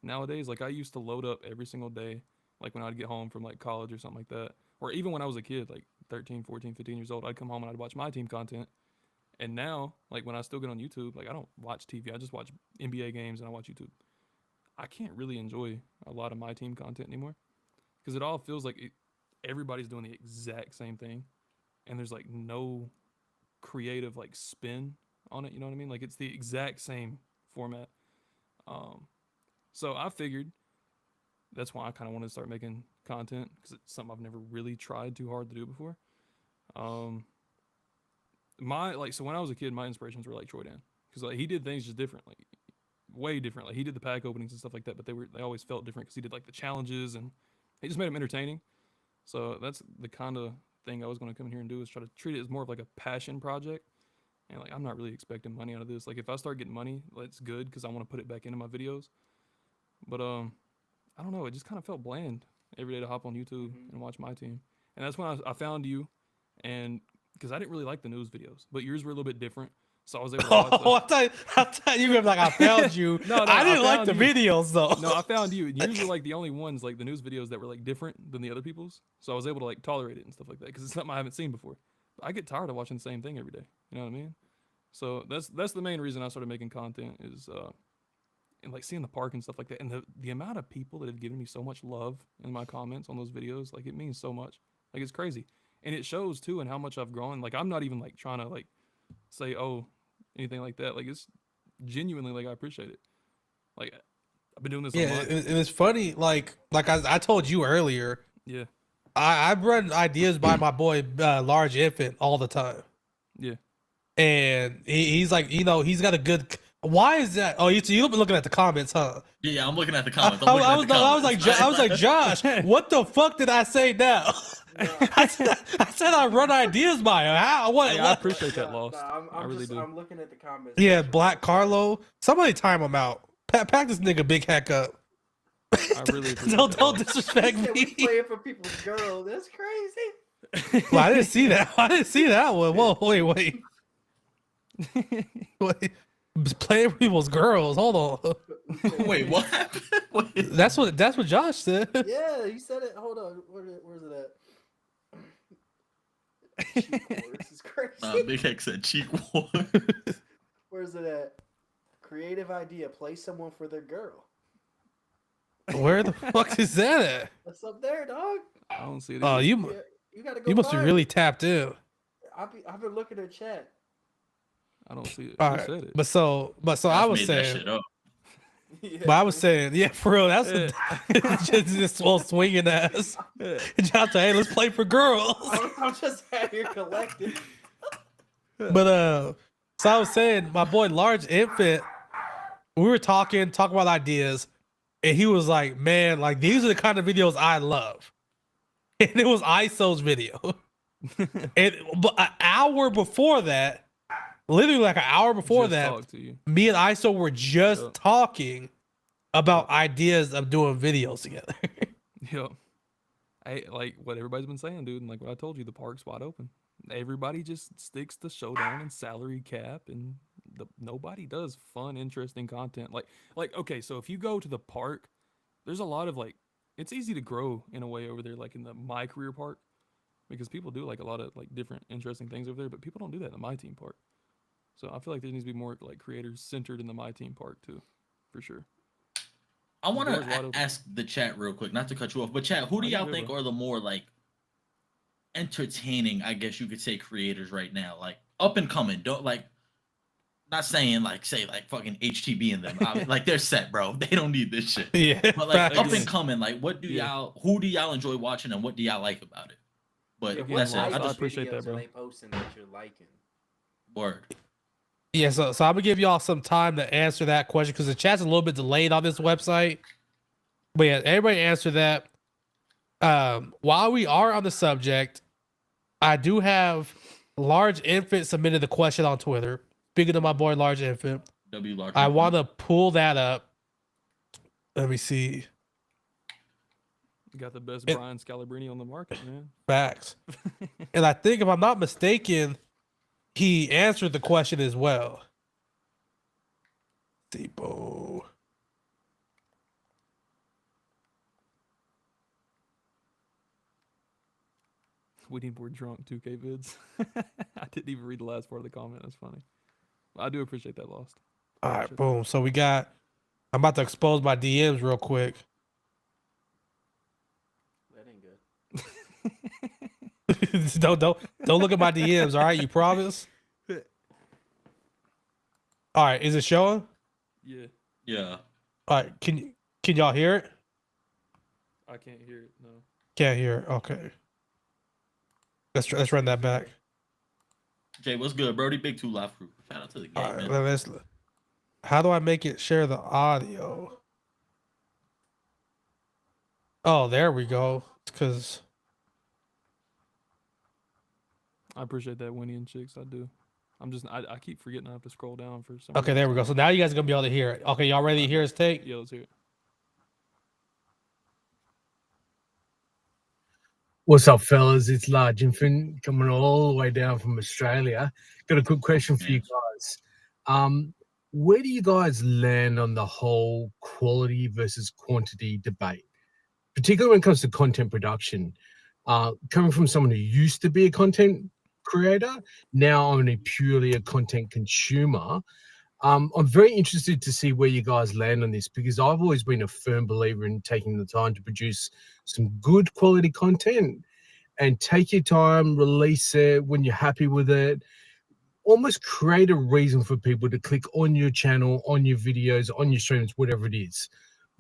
nowadays. Like I used to load up every single day, like when I'd get home from like college or something like that, or even when I was a kid, like 13, 14, 15 years old, I'd come home and I'd watch my team content. And now, like when I still get on YouTube, like I don't watch TV. I just watch NBA games and I watch YouTube. I can't really enjoy a lot of my team content anymore because it all feels like everybody's doing the exact same thing, and there's like no creative like spin on it. You know what I mean? Like it's the exact same format. So I figured that's why I kind of wanted to start making content because it's something I've never really tried too hard to do before. So when I was a kid, my inspirations were like Troy Dan because like he did things just different, like way different. Like he did the pack openings and stuff like that, but they always felt different because he did like the challenges and he just made them entertaining. So that's the kind of thing I was going to come in here and do is try to treat it as more of like a passion project. And like I'm not really expecting money out of this. Like if I start getting money, that's good because I want to put it back into my videos. But I don't know. It just kind of felt bland every day to hop on YouTube and watch my team. And that's when I found you, and because I didn't really like the news videos, but yours were a little bit different. So I was able to watch Oh, I thought you were like, I found you. No, I didn't I like the found you. videos though. No, I found you. Yours were like the only ones, like the news videos that were like different than the other people's. So I was able to like tolerate it and stuff like that because it's something I haven't seen before. But I get tired of watching the same thing every day. You know what I mean? So that's the main reason I started making content is and like seeing the park and stuff like that. And the amount of people that have given me so much love in my comments on those videos, like it means so much. Like it's crazy. And it shows too in how much I've grown. Like I'm not even like trying to like say, oh, anything like that. Like it's genuinely like I appreciate it. Like I've been doing this a Yeah, month. it's funny. Like I told you earlier, Yeah. I run ideas by my boy Large Infant all the time. Yeah. And he's like, you know, he's got a good Why is that? Oh, you've been looking at the comments, huh? Yeah, I'm looking at the comments. I was like, Josh, what the fuck did I say now? I said I run ideas by him. How? What? Hey, I appreciate that, Lost. I'm I really do. I'm looking at the comments. Yeah, Black Carlo. Somebody time him out. Pack this nigga big hack up. I really appreciate that, don't Lost. disrespect We me. playing for people's girls. That's crazy. Well, I didn't see that. I didn't see that one. Whoa, wait. Playing with people's girls. Hold on. Wait, what happened? Wait. That's what Josh said. Yeah, you said it. Hold on. Where's it at? Cheek war, this is crazy. Big Heck said cheek war. Where's it at? Creative idea. Play someone for their girl. Where the fuck is that at? What's up there, dog? I don't see it. Oh, either. you gotta go. must be find really it. tapped in. I've been looking at chat. I don't see it. All Who right, said it? but so I was Made that saying, shit up. Yeah. but I was saying, yeah, for real, that's just all swinging ass. Josh, hey, let's play for girls. I'm just out here collecting. But so I was saying, my boy Large Infant, we were talking about ideas, and he was like, "Man, like these are the kind of videos I love." And it was ISO's video. But an hour before that, literally like an hour before Just that, talk to you. me and ISO were just Yeah. talking about ideas of doing videos together. Yeah. Hey, like what everybody's been saying, dude, and like what I told you, the park's wide open. Everybody just sticks to showdown and salary cap, and nobody does fun, interesting content. Like okay, so if you go to the park, there's a lot of like, it's easy to grow in a way over there, like in the My Career Park, because people do like a lot of like different interesting things over there, but people don't do that in the My Team Park. So I feel like there needs to be more like creators centered in the My Team Park too, for sure. I want door's wide to open. ask the chat real quick, not to cut you off, but chat, who do Oh, you're y'all good, think bro. are the more like entertaining, I guess you could say, creators right now, like up and coming? Don't like, not saying like say like fucking HTB and them, like they're set, bro. They don't need this shit. Yeah, But like up facts. and coming, like what do Yeah. who do y'all enjoy watching and what do y'all like about it? But Yeah, Again, that's it. Lost, I I just appreciate that, videos bro. are they posting that you're liking? word. Yeah, so I'm gonna give y'all some time to answer that question because the chat's a little bit delayed on this website. But yeah, everybody answer that. While we are on the subject, I do have Large Infant submitted the question on Twitter. Speaking to my boy Large Infant, W large. I want to pull that up. Let me see. You got the best It- Brian Scalabrine on the market, man. Facts. And I think if I'm not mistaken, he answered the question as well. Depot. We need more drunk 2K vids. I didn't even read the last part of the comment. That's funny. I do appreciate that, Lost. All right, Sure. boom. So we got. I'm about to expose my DMs real quick. That ain't good. don't look at my DMs. All right, you promise? All right, is it showing? Yeah, Yeah. All right, can y'all hear it? I can't hear it. No. Can't hear it. Okay. Let's run that back. Jay, what's good, Brody? Big Two Live Crew. Shout out to the game, All right, man. let's. How do I make it share the audio? Oh, there we go. Because I appreciate that, Winnie and Chicks. I do. I keep forgetting I have to scroll down for some. okay, there we go. So now you guys are gonna be able to hear it. Okay, y'all ready to hear his take? Yeah, let's hear it. What's up, fellas? It's Large Infant coming all the way down from Australia. Got a quick question for you guys. Where do you guys land on the whole quality versus quantity debate, particularly when it comes to content production? Coming from someone who used to be a content creator, now I'm purely a content consumer. I'm very interested to see where you guys land on this because I've always been a firm believer in taking the time to produce some good quality content and take your time, release it when you're happy with it. Almost create a reason for people to click on your channel, on your videos, on your streams, whatever it is,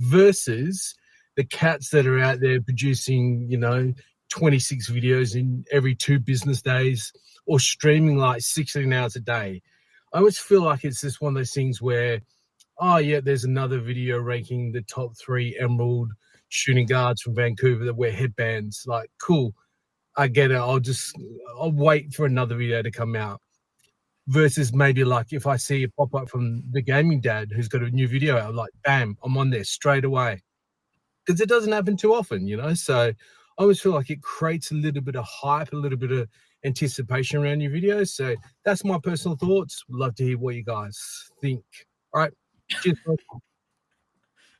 versus the cats that are out there producing, 26 videos in every 2 business days or streaming like 16 hours a day. I always feel like it's just one of those things where, oh yeah, there's another video ranking the top 3 Emerald shooting guards from Vancouver that wear headbands. Like, cool, I get it. I'll wait for another video to come out. Versus maybe like if I see a pop up from the gaming dad who's got a new video out, like bam, I'm on there straight away. Because it doesn't happen too often, you know. So I always feel like it creates a little bit of hype, a little bit of anticipation around your videos. So that's my personal thoughts. Would love to hear what you guys think. All right. Cheers, bro.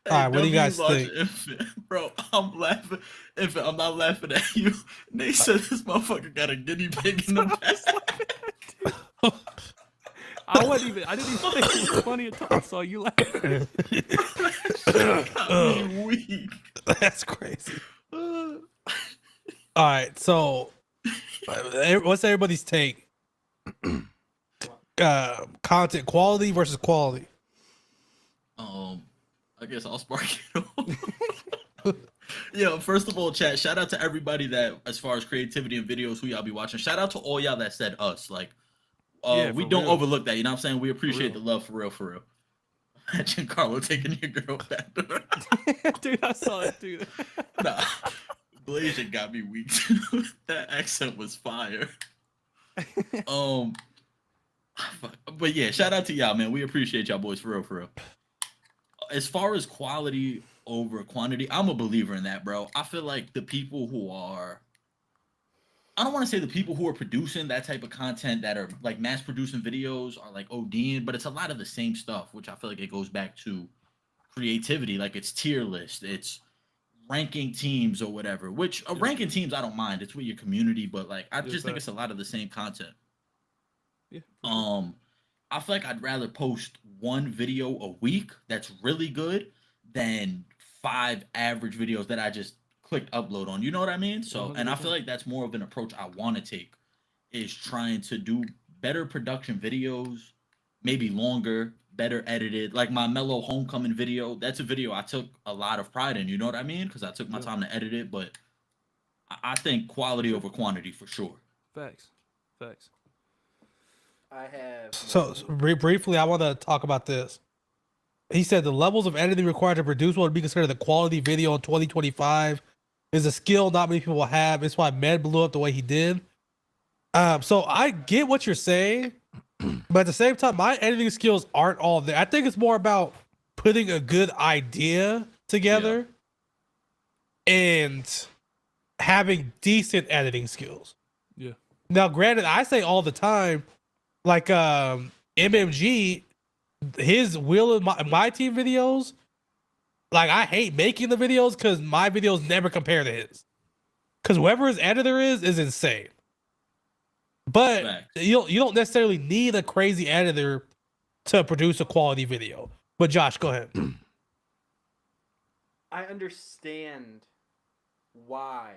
Hey, All right, what do you W guys watching think? Infant. Bro, I'm laughing. Infant, I'm not laughing at you. They said this motherfucker got a guinea pig in the back. I didn't even think it was funny until I saw you laughing. Got me weak. That's crazy. All right, so what's everybody's take? Content quality versus quality. I guess I'll spark it off. Yo, first of all, chat, shout out to everybody that, as far as creativity and videos, who y'all be watching. Shout out to all y'all that said us. Like, Yeah, we for don't real. overlook that. You know what I'm saying? We appreciate the real. love, for real, for real. Imagine Carlo taking your girl back. Dude, I saw it too. Nah, Blasian got me weak. That accent was fire. But yeah, shout out to y'all, man. We appreciate y'all boys, for real, for real. As far as quality over quantity, I'm a believer in that, bro. I feel like the people who are, I don't want to say the people who are producing that type of content that are like mass producing videos are like ODing, but it's a lot of the same stuff, which I feel like it goes back to creativity. Like it's tier list, it's ranking teams or whatever, which ranking teams, I don't mind. It's with your community, but like, I just think it's a lot of the same content. Yeah. for sure. I feel like I'd rather post one video a week that's really good than 5 average videos that I just clicked upload on. You know what I mean? So, and I feel 100%. like that's more of an approach I want to take, is trying to do better production videos, maybe longer, better edited. Like my Mellow Homecoming video, that's a video I took a lot of pride in. You know what I mean? Because I took my Yeah. time to edit it, but I think quality over quantity for sure. Facts. Facts. I have. So briefly, I want to talk about this. He said the levels of editing required to produce what would be considered the quality video in 2025 is a skill not many people have. It's why Med blew up the way he did. So I get what you're saying, but at the same time, my editing skills aren't all there. I think it's more about putting a good idea together and having decent editing skills. Yeah. Now, granted, I say all the time, like MMG, his Wheel of my team videos, like I hate making the videos because my videos never compare to his. Because whoever his editor is insane. But Facts. you don't necessarily need a crazy editor to produce a quality video. But Josh, go ahead. I understand why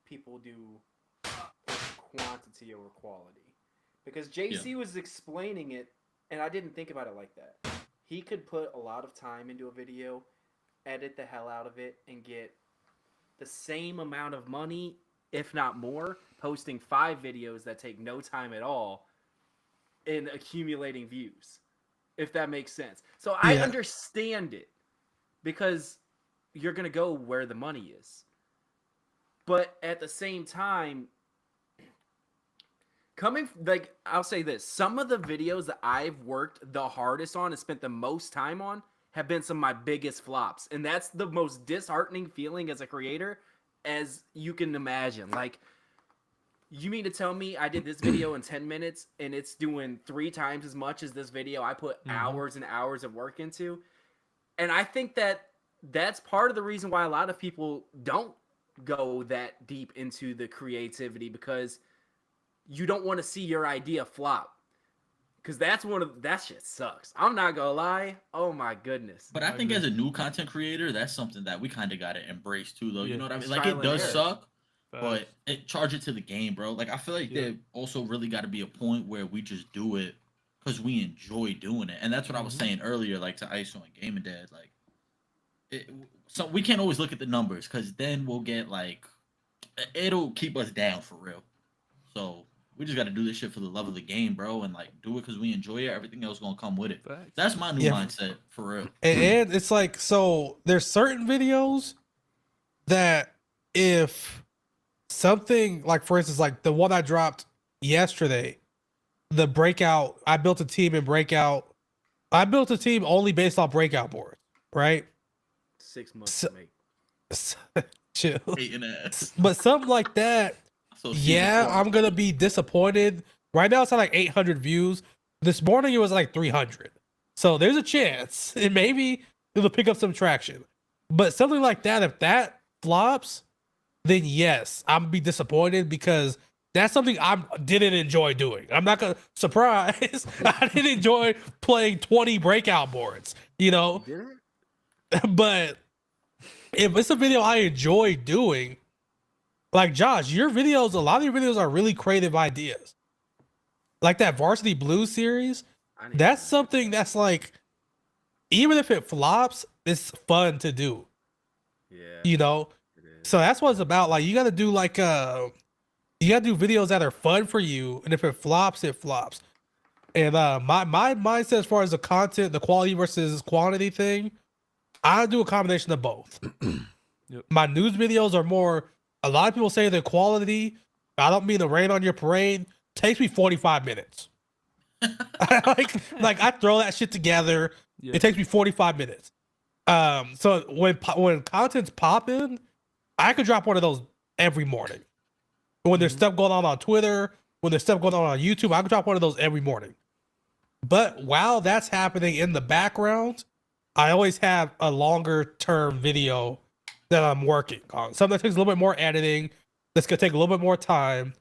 people do quantity over quality. Because JC was explaining it, and I didn't think about it like that. He could put a lot of time into a video, edit the hell out of it, and get the same amount of money, if not more, posting 5 videos that take no time at all and accumulating views, if that makes sense. So I Yeah. understand it, because you're going to go where the money is. But at the same time, I'll say this, some of the videos that I've worked the hardest on and spent the most time on have been some of my biggest flops. And that's the most disheartening feeling as a creator as you can imagine. Like, you mean to tell me I did this video in 10 minutes and it's doing 3 times as much as this video I put hours and hours of work into? And I think that that's part of the reason why a lot of people don't go that deep into the creativity, because you don't want to see your idea flop. Because that shit sucks. I'm not gonna lie. Oh my goodness. But I think as a new content creator, that's something that we kind of got to embrace too, though. Yeah. You know what I mean? It's Like, trial it and does error. suck, Facts. but it charge it to the game, bro. Like, I feel like Yeah. there also really got to be a point where we just do it because we enjoy doing it. And that's what I was saying earlier, like to ISO and Gaming Dad. Like, so we can't always look at the numbers, because then we'll get like, it'll keep us down for real. So We just got to do this shit for the love of the game, bro, and like do it because we enjoy it. Everything else gonna come with it. Facts. That's my new Yeah. mindset for real. And it's like, so there's certain videos that if something like, for instance, like the one I dropped yesterday, the breakout, I built a team in breakout. I built a team only based on breakout boards, right? 6 months So- to make. Chill. Hating ass. But something like that, So season yeah, 4. I'm gonna be disappointed. Right now it's at like 800 views. This morning it was like 300. So there's a chance and maybe it'll pick up some traction. But something like that, if that flops, then yes, I'm gonna be disappointed because that's something I didn't enjoy doing. I'm not gonna surprise. I didn't enjoy playing 20 breakout boards, you know. Did it? But if it's a video I enjoy doing, like Josh, your videos, a lot of your videos are really creative ideas. Like that Varsity Blues series, I need that's to- something that's like, even if it flops, it's fun to do, Yeah. you know? It is. So that's what it's about. Like you gotta do like you gotta do videos that are fun for you, and if it flops, it flops. And my mindset as far as the content, the quality versus quantity thing, I do a combination of both. Yep. My news videos are more, a lot of people say the quality, I don't mean to rain on your parade, takes me 45 minutes. like I throw that shit together. Yeah. It takes me 45 minutes. So when content's popping, I could drop one of those every morning. When there's Mhm. stuff going on Twitter, when there's stuff going on YouTube, I could drop one of those every morning. But while that's happening in the background, I always have a longer term video that I'm working on. Something that takes a little bit more editing, that's gonna take a little bit more time.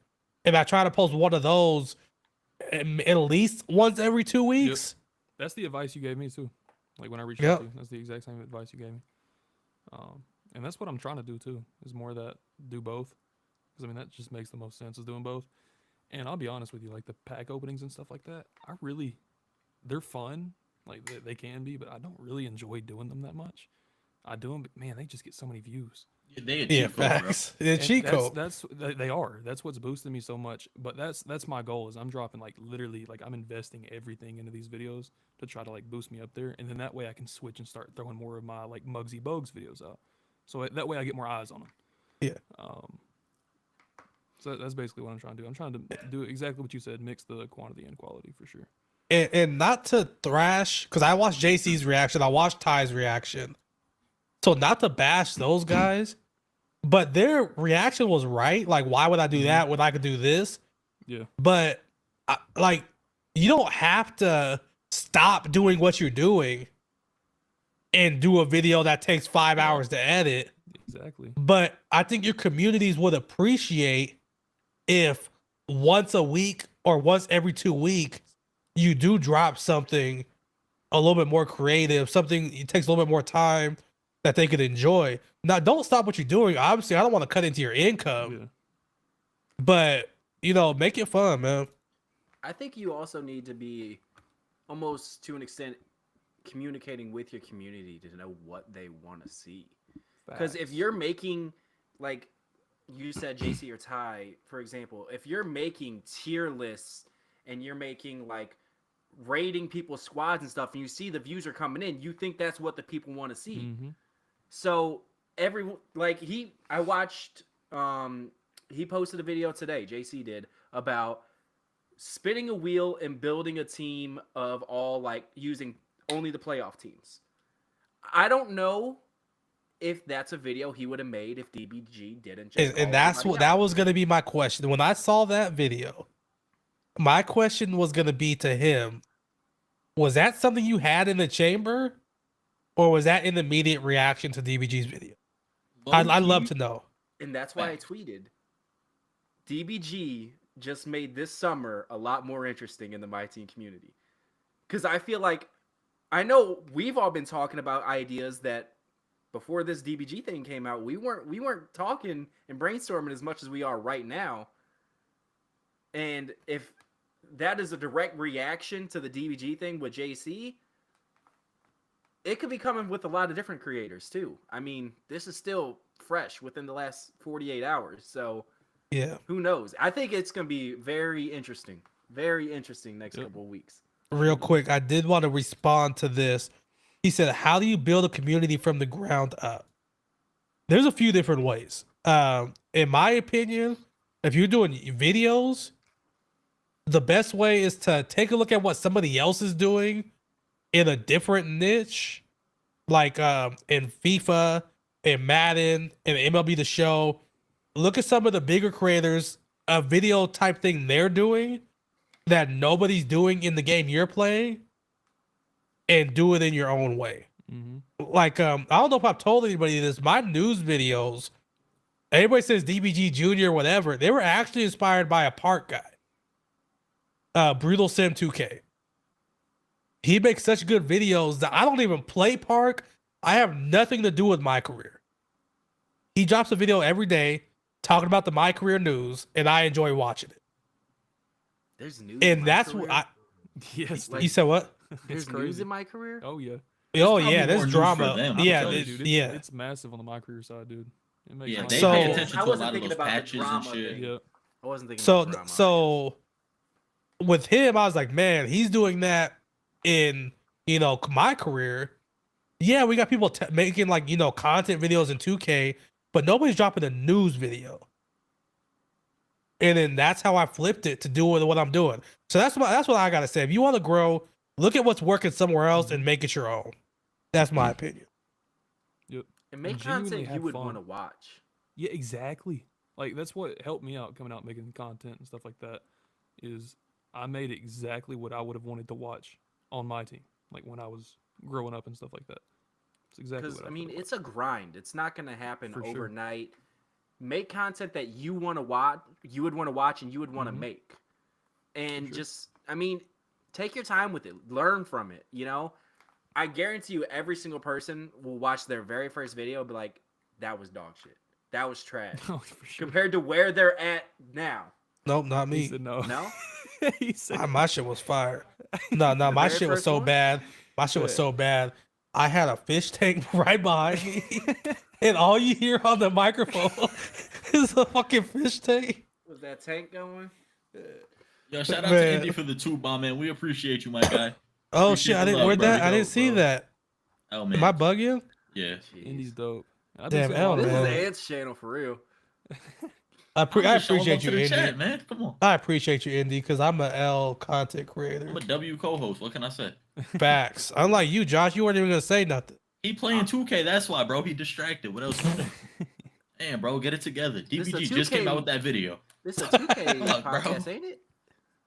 And I try to post one of those at least once every 2 weeks. That's the advice you gave me too. Like when I reached Yep. out to you, that's the exact same advice you gave me. And that's what I'm trying to do too. Is more of that, do both. Because I mean that just makes the most sense, is doing both. And I'll be honest with you, like the pack openings and stuff like that, they're fun. Like they can be, but I don't really enjoy doing them that much. I do them, but man, they just get so many views. They a Yeah, cheat code, bro. facts. The And cheat code. they are. That's what's boosting me so much. But that's my goal, is I'm dropping like literally, like I'm investing everything into these videos to try to like boost me up there, and then that way I can switch and start throwing more of my like Muggsy Bogues videos out. So that way I get more eyes on them. Yeah. So that's basically what I'm trying to do. I'm trying to do exactly what you said, mix the quantity and quality for sure. And not to thrash, because I watched JC's reaction, I watched Ty's reaction. So not to bash those guys, but their reaction was right. Like, why would I do that when I could do this? Yeah. But like, you don't have to stop doing what you're doing and do a video that takes 5 hours to edit. Exactly. But I think your communities would appreciate if once a week or once every 2 weeks, you do drop something a little bit more creative, something it takes a little bit more time that they could enjoy. Now, don't stop what you're doing. Obviously, I don't want to cut into your income, Yeah. but you know, make it fun, man. I think you also need to be almost to an extent communicating with your community to know what they want to see. Because if Facts. you're making, like you said, JC or Ty, for example, if you're making tier lists and you're making like rating people's squads and stuff, and you see the views are coming in, you think that's what the people want to see. Mhm. So I watched, he posted a video today, JC did, about spinning a wheel and building a team of all, like, using only the playoff teams. I don't know if that's a video he would have made if DBG didn't just And call that's everybody what out. that was gonna be my question. When I saw that video, my question was gonna be to him, was that something you had in the chamber? Or was that an immediate reaction to DBG's video? I'd love to know. And that's why I tweeted, DBG just made this summer a lot more interesting in the My Team community. Because I feel like, I know we've all been talking about ideas that before this DBG thing came out, we weren't talking and brainstorming as much as we are right now. And if that is a direct reaction to the DBG thing with JC, it could be coming with a lot of different creators too. I mean, this is still fresh within the last 48 hours. So Yeah. Who knows? I think it's gonna be very interesting. Very interesting next Yep. couple of weeks. Real quick, I did want to respond to this. He said, "How do you build a community from the ground up?" There's a few different ways. In my opinion, if you're doing videos, the best way is to take a look at what somebody else is doing in a different niche, like in FIFA, in Madden, in MLB The Show. Look at some of the bigger creators, a video type thing they're doing that nobody's doing in the game you're playing, and do it in your own way. Mm-hmm. Like I don't know if I've told anybody this. My news videos, everybody says DBG Junior, whatever. They were actually inspired by a park guy, Brutal Sim 2K. He makes such good videos that I don't even play Park. I have nothing to do with my career. He drops a video every day talking about the My Career news, and I enjoy watching it. There's news. And that's what I. Yes. Like- You said what? There's crazy. news in my career. Oh yeah. Oh probably yeah, more there's news drama. for them, I'm Yeah, telling you, it- dude, yeah. It's massive on the my career side, dude. It makes Yeah, my they So- pay attention I to a wasn't lot of thinking those about the patches and drama shit. thing. Yeah. I wasn't thinking. So about drama. so with him, I was like, man, he's doing that in my career. Yeah, we got people making like content videos in 2K, but nobody's dropping a news video. And then that's how I flipped it to do what I'm doing. So that's what I gotta say. If you want to grow, look at what's working somewhere else and make it your own. That's my opinion. and make and genuinely content you have would fun. want to watch. Yeah, exactly. Like that's what helped me out coming out making content and stuff like that. Is I made exactly what I would have wanted to watch on my team, like when I was growing up and stuff like that. It's exactly Because what I mean, would've it's a grind. It's not going to happen For sure. overnight. Make content that you want to watch, you would want to watch, and you would want to Mhm. make. And sure. just, I mean, take your time with it. Learn from it. I guarantee you, every single person will watch their very first video and be like, "That was dog shit. That was trash." Oh, for sure. Compared to where they're at now. Nope, not He me. said no. No. He said My shit was fire. No, The my very shit was first so one? bad. My shit was Yeah. so bad. I had a fish tank right behind me, and all you hear on the microphone is a fucking fish tank. Was that tank going? Yo, shout out Man. to Indy for the 2 bomb, man. We appreciate you, my guy. Oh Appreciate shit! I the didn't. love, Where'd bro. that? I didn't Dope, see bro. that. Oh man. Am I bugging? Yeah. Indy's dope. I've Damn, been saying all L, This along- is man. the Ants channel for real. I I'm just showing appreciate love you, to the Indy. chat, man. Come on. I appreciate you, Indy, because I'm a L content creator. I'm a W co-host. What can I say? Facts. Unlike you, Josh, you weren't even gonna say nothing. He playing 2K. That's why, bro. He distracted. What else? Damn, bro, get it together. This a DBG just came 2K out with that video. This is a 2K Look, bro. podcast, ain't it?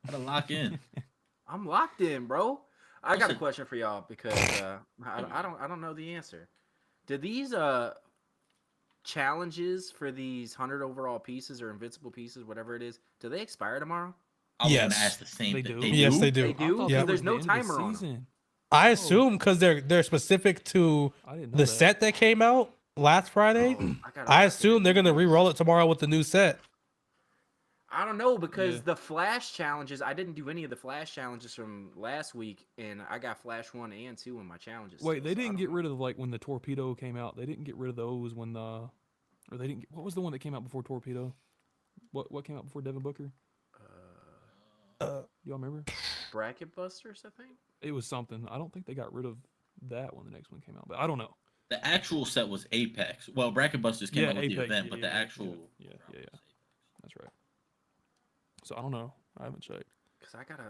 Gotta lock in. I'm locked in, bro. I got a Listen. question for y'all because I don't know the answer. Did these challenges for these 100 overall pieces or invincible pieces, whatever it is, do they expire tomorrow? I was Yes. gonna ask the same They thing. do. Yes, they do. They I do? thought Yeah. that There's was no the end of the timer on them. season. I assume because they're specific to I didn't know the that. set that came out last Friday. Oh, gotta I lock assume in. they're gonna re-roll it tomorrow with the new set. I don't know because Yeah. the flash challenges, I didn't do any of the flash challenges from last week, and I got flash 1 and 2 in my challenges. Wait, still, they so I didn't don't get know. rid of like when the torpedo came out. They didn't get rid of those when the, or they didn't. What was the one that came out before torpedo? What came out before Devin Booker? Y'all remember? Bracket Busters, I think. It was something. I don't think they got rid of that when the next one came out, but I don't know. The actual set was Apex. Well, Bracket Busters came Yeah, out with the Apex, event, yeah, but yeah, the yeah, actual yeah, That's right. So I don't know. I haven't checked. Because I gotta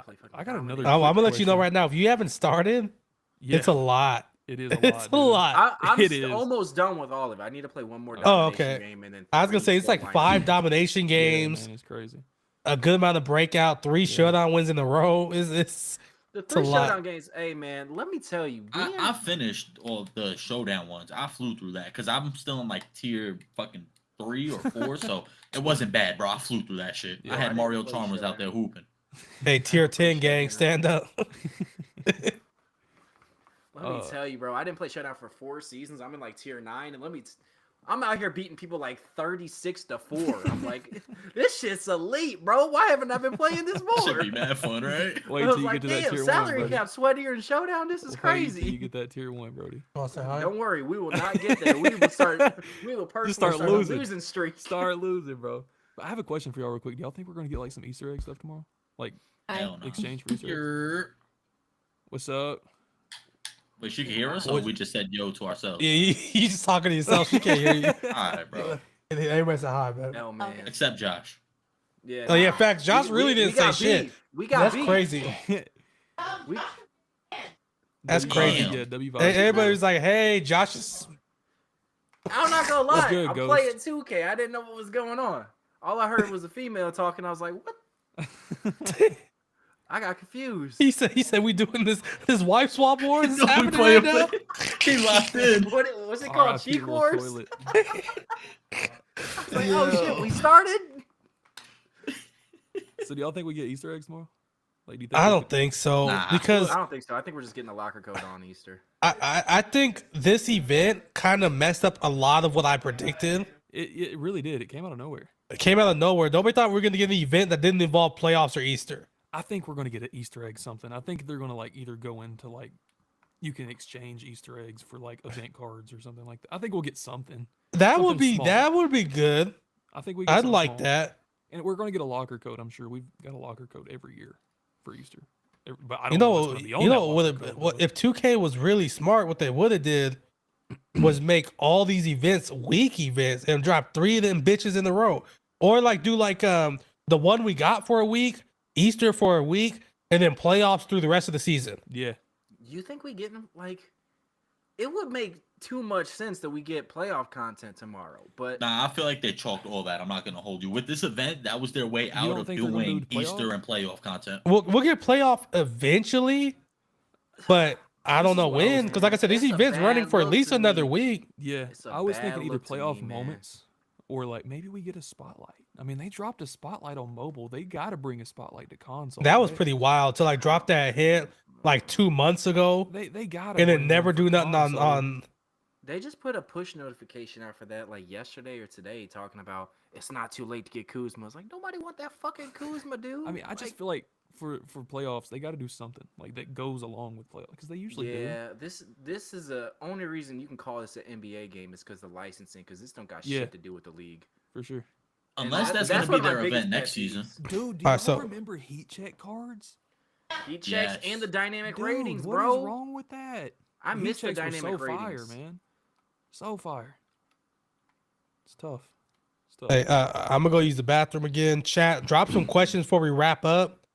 play fucking I got Dominate. another- I'm quick gonna let you know question. right now. If you haven't started, Yeah, it's a lot. it is a lot. It's a dude. lot. I'm It is. almost done with all of it. I need to play one more Oh, domination okay. game and then I was gonna 3 say it's like full line 5 games. domination Yeah, games, man, it's crazy. a good amount of breakout, 3 Yeah. showdown wins in a row. It's The a 3 lot. showdown games. Hey man, let me tell you, being- I finished all the showdown ones. I flew through that because I'm still in like tier fucking 3 or 4, so it wasn't bad, bro. I flew through that shit. Yeah, I I had didn't Mario play Chalmers out there Showdown. hooping. hey tier 10 gang, stand up. let me tell you, bro. I didn't play showdown for 4 seasons. I'm in like tier 9, and I'm out here beating people like 36-4. I'm like, this shit's elite, bro. Why haven't I been playing this Should more? be mad fun, right? Wait I till was you like, get to that damn, tier 1, salary Brody. cap sweatier in Showdown. This is Wait till you crazy. get that tier 1, Brody. Wanna say hi? Don't worry, we will not get there. We will start. We will personally start start losing. losing streak. Start losing, bro. But I have a question for y'all real quick. Do y'all think we're gonna get like some Easter egg stuff tomorrow? Like Hell no. exchange for Easter eggs? You're- What's up? Wait, she can hear us, or we just said yo to ourselves? Yeah, you just talking to yourself. She can't hear you. All right, bro. Everybody say hi, man. Oh man. Except Josh. Yeah. Oh yeah, facts. Josh We- really we didn't say got shit. beat. We got That's beat. crazy. We, That's crazy. Yeah, W Everybody was like, "Hey, Josh is." I'm not gonna What's lie. good, I'm Ghost? playing 2K. I didn't know what was going on. All I heard was a female talking. I was like, what? I got confused. He said we doing this wife swap wars is No, we happening playing- right now. He locked in. What's it called? RIP Cheek little wars? toilet. Like, oh shit, we started. So do y'all think we get Easter eggs tomorrow? Like, do you think I we don't could- think so Nah. because I don't think so. I think we're just getting a locker code on Easter. I think this event kind of messed up a lot of what I predicted. It really did. It came out of nowhere. It came out of nowhere. Nobody thought we were going to get an event that didn't involve playoffs or Easter. I think we're gonna get an Easter egg something. I think they're gonna like either go into like you can exchange Easter eggs for like event cards or something like that. I think we'll get something. That would Something be small. good. I think we. Get I'd something like small. that. And we're gonna get a locker code. I'm sure we've got a locker code every year for Easter. But I don't You know what's know, gonna be on you that know locker what? code, What though. if 2K was really smart? What they would have did was make all these events week events and drop 3 of them bitches in a row, or like do like the one we got for a week, Easter for a week, and then playoffs through the rest of the season. Yeah. You think we getting like? It would make too much sense that we get playoff content tomorrow, but Nah, I feel like they chalked all that. I'm not gonna hold you. With this event, that was their way out don't of think they're gonna doing do playoff? Easter and playoff content. We'll get playoff eventually, but I This don't is know what I was when. Because like I said, these thinking. It's a events running bad for at look least to another me. week. Yeah. It's a I was bad thinking either look to playoff me, man. moments or like maybe we get a spotlight. I mean, they dropped a spotlight on mobile. They got to bring a spotlight to console. That was right? pretty wild to like drop that hit like 2 months ago They got and then never do nothing on. they just put a push notification out for that like yesterday or today, talking about it's not too late to get Kuzma. It's like nobody want that fucking Kuzma, dude. I mean, I just feel like for playoffs, they got to do something like that goes along with playoffs because they usually do. yeah, this is the only reason you can call this an NBA game is because the licensing, because this don't got Yeah. shit to do with the league. For sure. And Unless that- that's, that's gonna be one of my their biggest event pet next season. peeves. Dude, do Alright, y'all so- remember heat check cards? Heat checks Yes. and the dynamic Dude, ratings, what bro. is wrong with that? I Heat miss the checks were dynamic so ratings. fire, man. So fire. It's tough. It's tough. Hey, I'm gonna go use the bathroom again. Chat, drop some questions before we wrap up,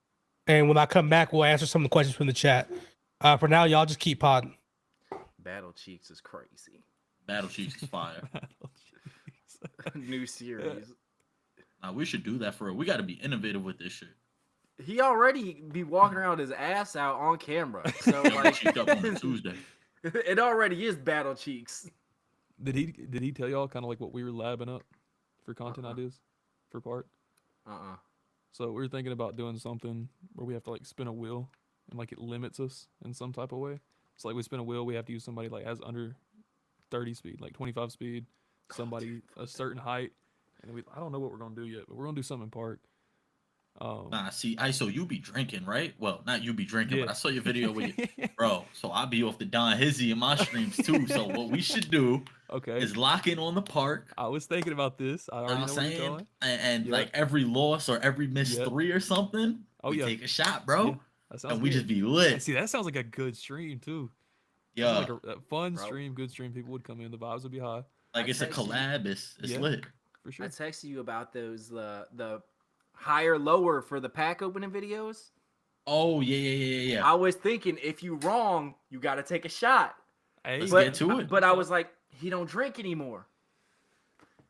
and when I come back, we'll answer some of the questions from the chat. For now, y'all just keep podding. Battle Cheeks is crazy. Battle Chiefs is fire. New series. Nah, we should do that for real. We got to be innovative with this shit. He already be walking around with his ass out on camera. So Like, like cheeked up on a Tuesday. it already is Battle Cheeks. Did he tell y'all kind of like what we were labbing up for content ideas for part? So we were thinking about doing something where we have to like spin a wheel and like it limits us in some type of way. It's like we spin a wheel, we have to use somebody like has under 30 speed, like 25 speed, somebody a certain height, and I don't know what we're gonna do yet, but we're gonna do something in park. Nah, see, ISO, you be drinking, right? Well, not you be drinking, Yeah. but I saw your video with you. Bro, so I be off the Don Hizzy in my streams too. So what we should do Okay, is lock in on the park. I was thinking about this. I You know already what know I'm where you're saying? going. And Yep. like every loss or every missed Yep. 3 or something, Oh we yeah, take a shot, bro. Yeah, that sounds And we good. just be And lit. see, that sounds like a good stream too. Yeah. Like a fun Bro. stream, good stream. People would come in, the vibes would be high Like I it's a text you. collab. It's Yeah. lit. for sure. I texted you about those the higher lower for the pack opening videos. Oh yeah. I was thinking if you wrong, you got to take a shot. Hey, Let's But, get to it. but I was like, he don't drink anymore.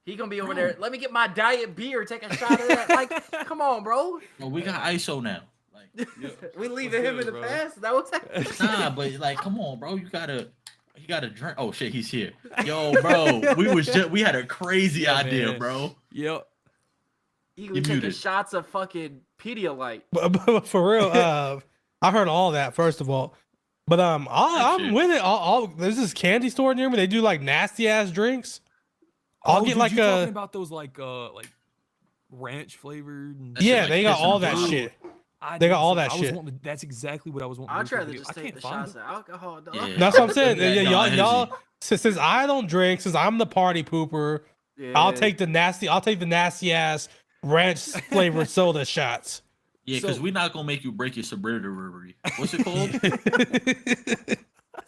He gonna be over there. Let me get my diet beer. Take a shot of that. Like, come on, bro. Well, we got ISO now. Like, We leaving him in the bro? past. That was nah, but like, come on, bro. You gotta drink. Oh shit, he's here. Yo, bro, we had a crazy Yeah, idea, man. bro. Yep. you You taking muted. shots of fucking Pedialyte. But for real, I heard all that first of all. But I'm shit. with it. There's this candy store near me. They do like nasty ass drinks. I'll Oh, get dude, like you talking a about those like ranch flavored. And That shit yeah. like They got pissing all the that food. shit. I They got did all see- that I was shit. wanting to- that's exactly what I was wanting. I'd to do for rather video. just I take can't the find shots it. of alcohol, dog. Yeah. That's what I'm saying. Yeah, Yeah, nah, y'all. Since I don't drink, since I'm the party pooper, Yeah. I'll take the nasty ass ranch flavored soda shots. Yeah, because So- we're not gonna make you break your sobriety. What's it called?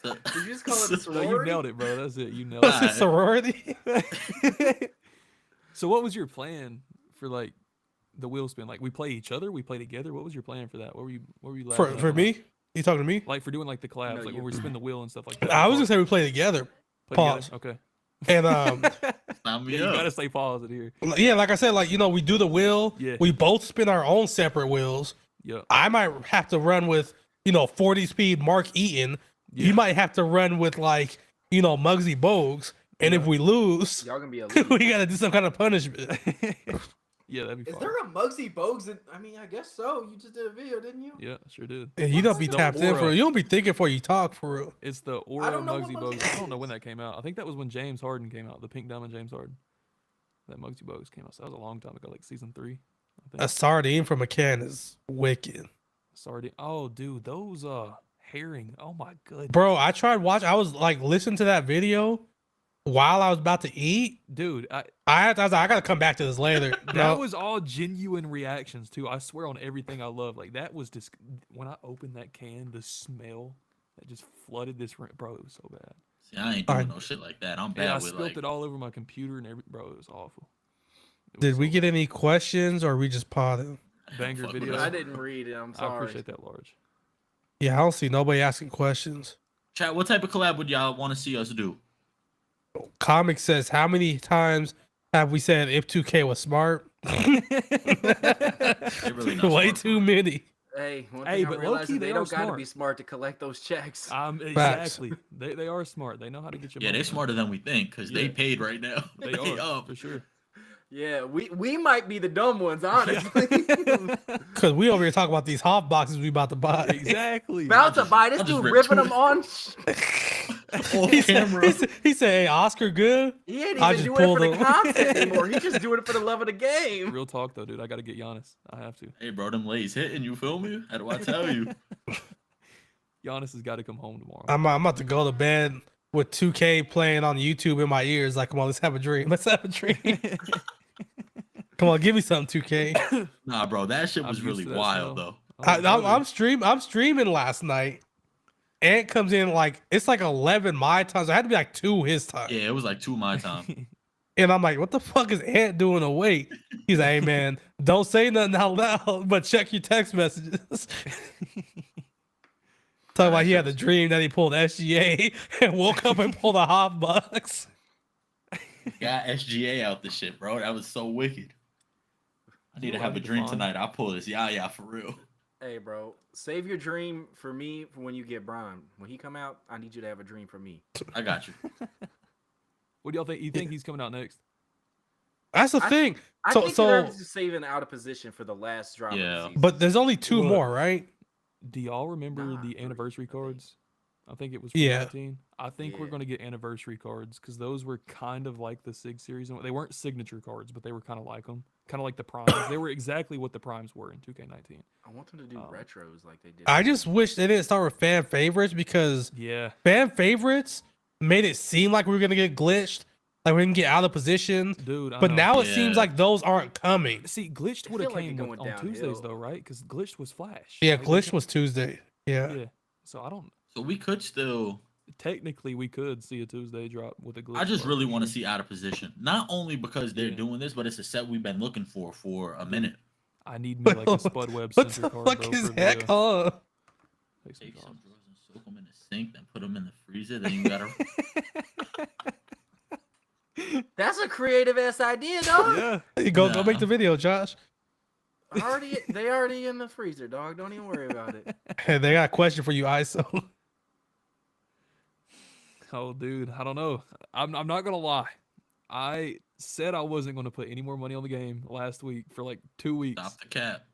Did you just call it a No, sorority? you nailed it, bro. That's it. You nailed What's it. it, sorority? So what was your plan for like the wheel spin? Like we play each other, we play together. What was your plan for that? What were you For laughing at for me? You talking to me? Like for doing like the collabs, No, like you. when we spin the wheel and stuff like that. I was gonna say we play together. Play pause. together? Okay. And Sign me Yeah, you up. gotta stay paused in here. yeah, like I said, like we do the wheel. Yeah. We both spin our own separate wheels. Yeah. I might have to run with 40 speed Mark Eaton. Yeah. You might have to run with like Muggsy Bogues. And if we lose, Y'all gonna be a we gotta do some kind of punishment. Yeah, that'd be Is fun. there a Muggsy Bogues? I mean, I guess so. You just did a video, didn't you? Yeah, sure did. And you don't be The tapped in for aura. it. You don't be thinking before you talk for real. It's the Aura don't know what Muggsy Muggsy Bogues. I don't know is. when that came out. I think that was when James Harden came out, the Pink Diamond James Harden. That Muggsy Bogues came out. So that was a long time ago, like season 3. I think. A sardine from a can is wicked. Sorry. Oh, dude, those herring. Oh my goodness. Bro, I tried watch. I was like listening to that video while I was about to eat. Dude, I was like, I gotta come back to this later. that No, was all genuine reactions too. I swear on everything I love. Like that was just when I opened that can, the smell that just flooded this room, bro. It was so bad. See, I ain't doing Alright. no shit like that. I'm Yeah, I bad with spilled like. it all over my computer and bro, it was awful. It did was we so get any questions or we just pausing? banger Fuck with video? us. I didn't read it. I'm I sorry. appreciate that, Large. Yeah, I don't see nobody asking questions. Chat, what type of collab would y'all want to see us do? Comic says, how many times have we said if 2K was smart? really not Way smart, too bro. many. Hey, one Hey, thing but I'm realizing low-key, they they are don't gotta smart. be smart to collect those checks. Exactly. They are smart. They know how to get your Yeah, money. they're smarter than we think because they Yeah. paid right now. They are up. for sure. Yeah, we might be the dumb ones, honestly. Because we over here talking about these hot boxes we about to buy. Exactly. About to buy this I'll just dude rip ripping two. them on. Off he, said, camera. he said, hey, Oscar good? He ain't I even just doing it for pulled the him. content anymore. He's just doing it for the love of the game. Real talk though, dude. I gotta get Giannis. I have to. Hey, bro, them lays hitting. You feel me? How do I tell you? Giannis has got to come home tomorrow. I'm about to go to bed with 2K playing on YouTube in my ears. Like, come on, let's have a dream. Let's have a dream. Come on, give me something, 2K. Nah, bro, that shit I'm was used really to that wild smell. though. I'm streaming last night. Ant comes in like it's like 11 my time. So I had to be like 2 his time. Yeah, it was like 2 my time. And I'm like, what the fuck is Ant doing awake? He's like, hey man, don't say nothing out loud, but check your text messages. Talking about he had a dream that he pulled SGA and woke up and pulled a hot box. Got SGA out the shit, bro. That was so wicked. I need to Ooh, have a that'd be dream fun. tonight. I'll pull this. Yeah, for real. Hey, bro, save your dream for me for when you get Brian. When he come out, I need you to have a dream for me. I got you. What do y'all think? You think he's coming out next? That's the I- thing. I So- think so- they're just saving out of position for the last drop. Yeah. Of the season. But there's only 2 Look. more, right? Do y'all remember Nah, the 3, anniversary I think. cards? I think it was Yeah. 2019. I think we're Yeah. going to get anniversary cards because those were kind of like the SIG series. They weren't signature cards, but they were kind of like them. Kind of like the primes. They were exactly what the primes were in 2K19. I want them to do Oh. retros like they did. I just wish they didn't start with fan favorites because Yeah. fan favorites made it seem like we were gonna get glitched, like we can get out of position. Dude, I But know. now it seems Yeah. like those aren't coming. See, Glitched I would have feel like it came going on Tuesdays downhill. though, right? Because Glitched was Flash. Yeah, Like, they glitch can't- was Tuesday. Yeah. Yeah. So I don't. So we could still. Technically, we could see a Tuesday drop with a glitch. I just card. really want to see out of position. Not only because they're Yeah. doing this, but it's a set we've been looking for a minute. I need me like a Spud Web What center the card. fuck bro, is for that the, called? take some Take some cards. drawers and soak them in the sink, then put them in the freezer. Then you gotta. That's a creative ass idea, dog. Yeah. Hey, go Nah. make the video, Josh. They already in the freezer, dog. Don't even worry about it. Hey, they got a question for you, ISO. Oh, dude, I don't know. I'm not gonna lie. I said I wasn't gonna put any more money on the game last week for like 2 weeks. Stop the cap.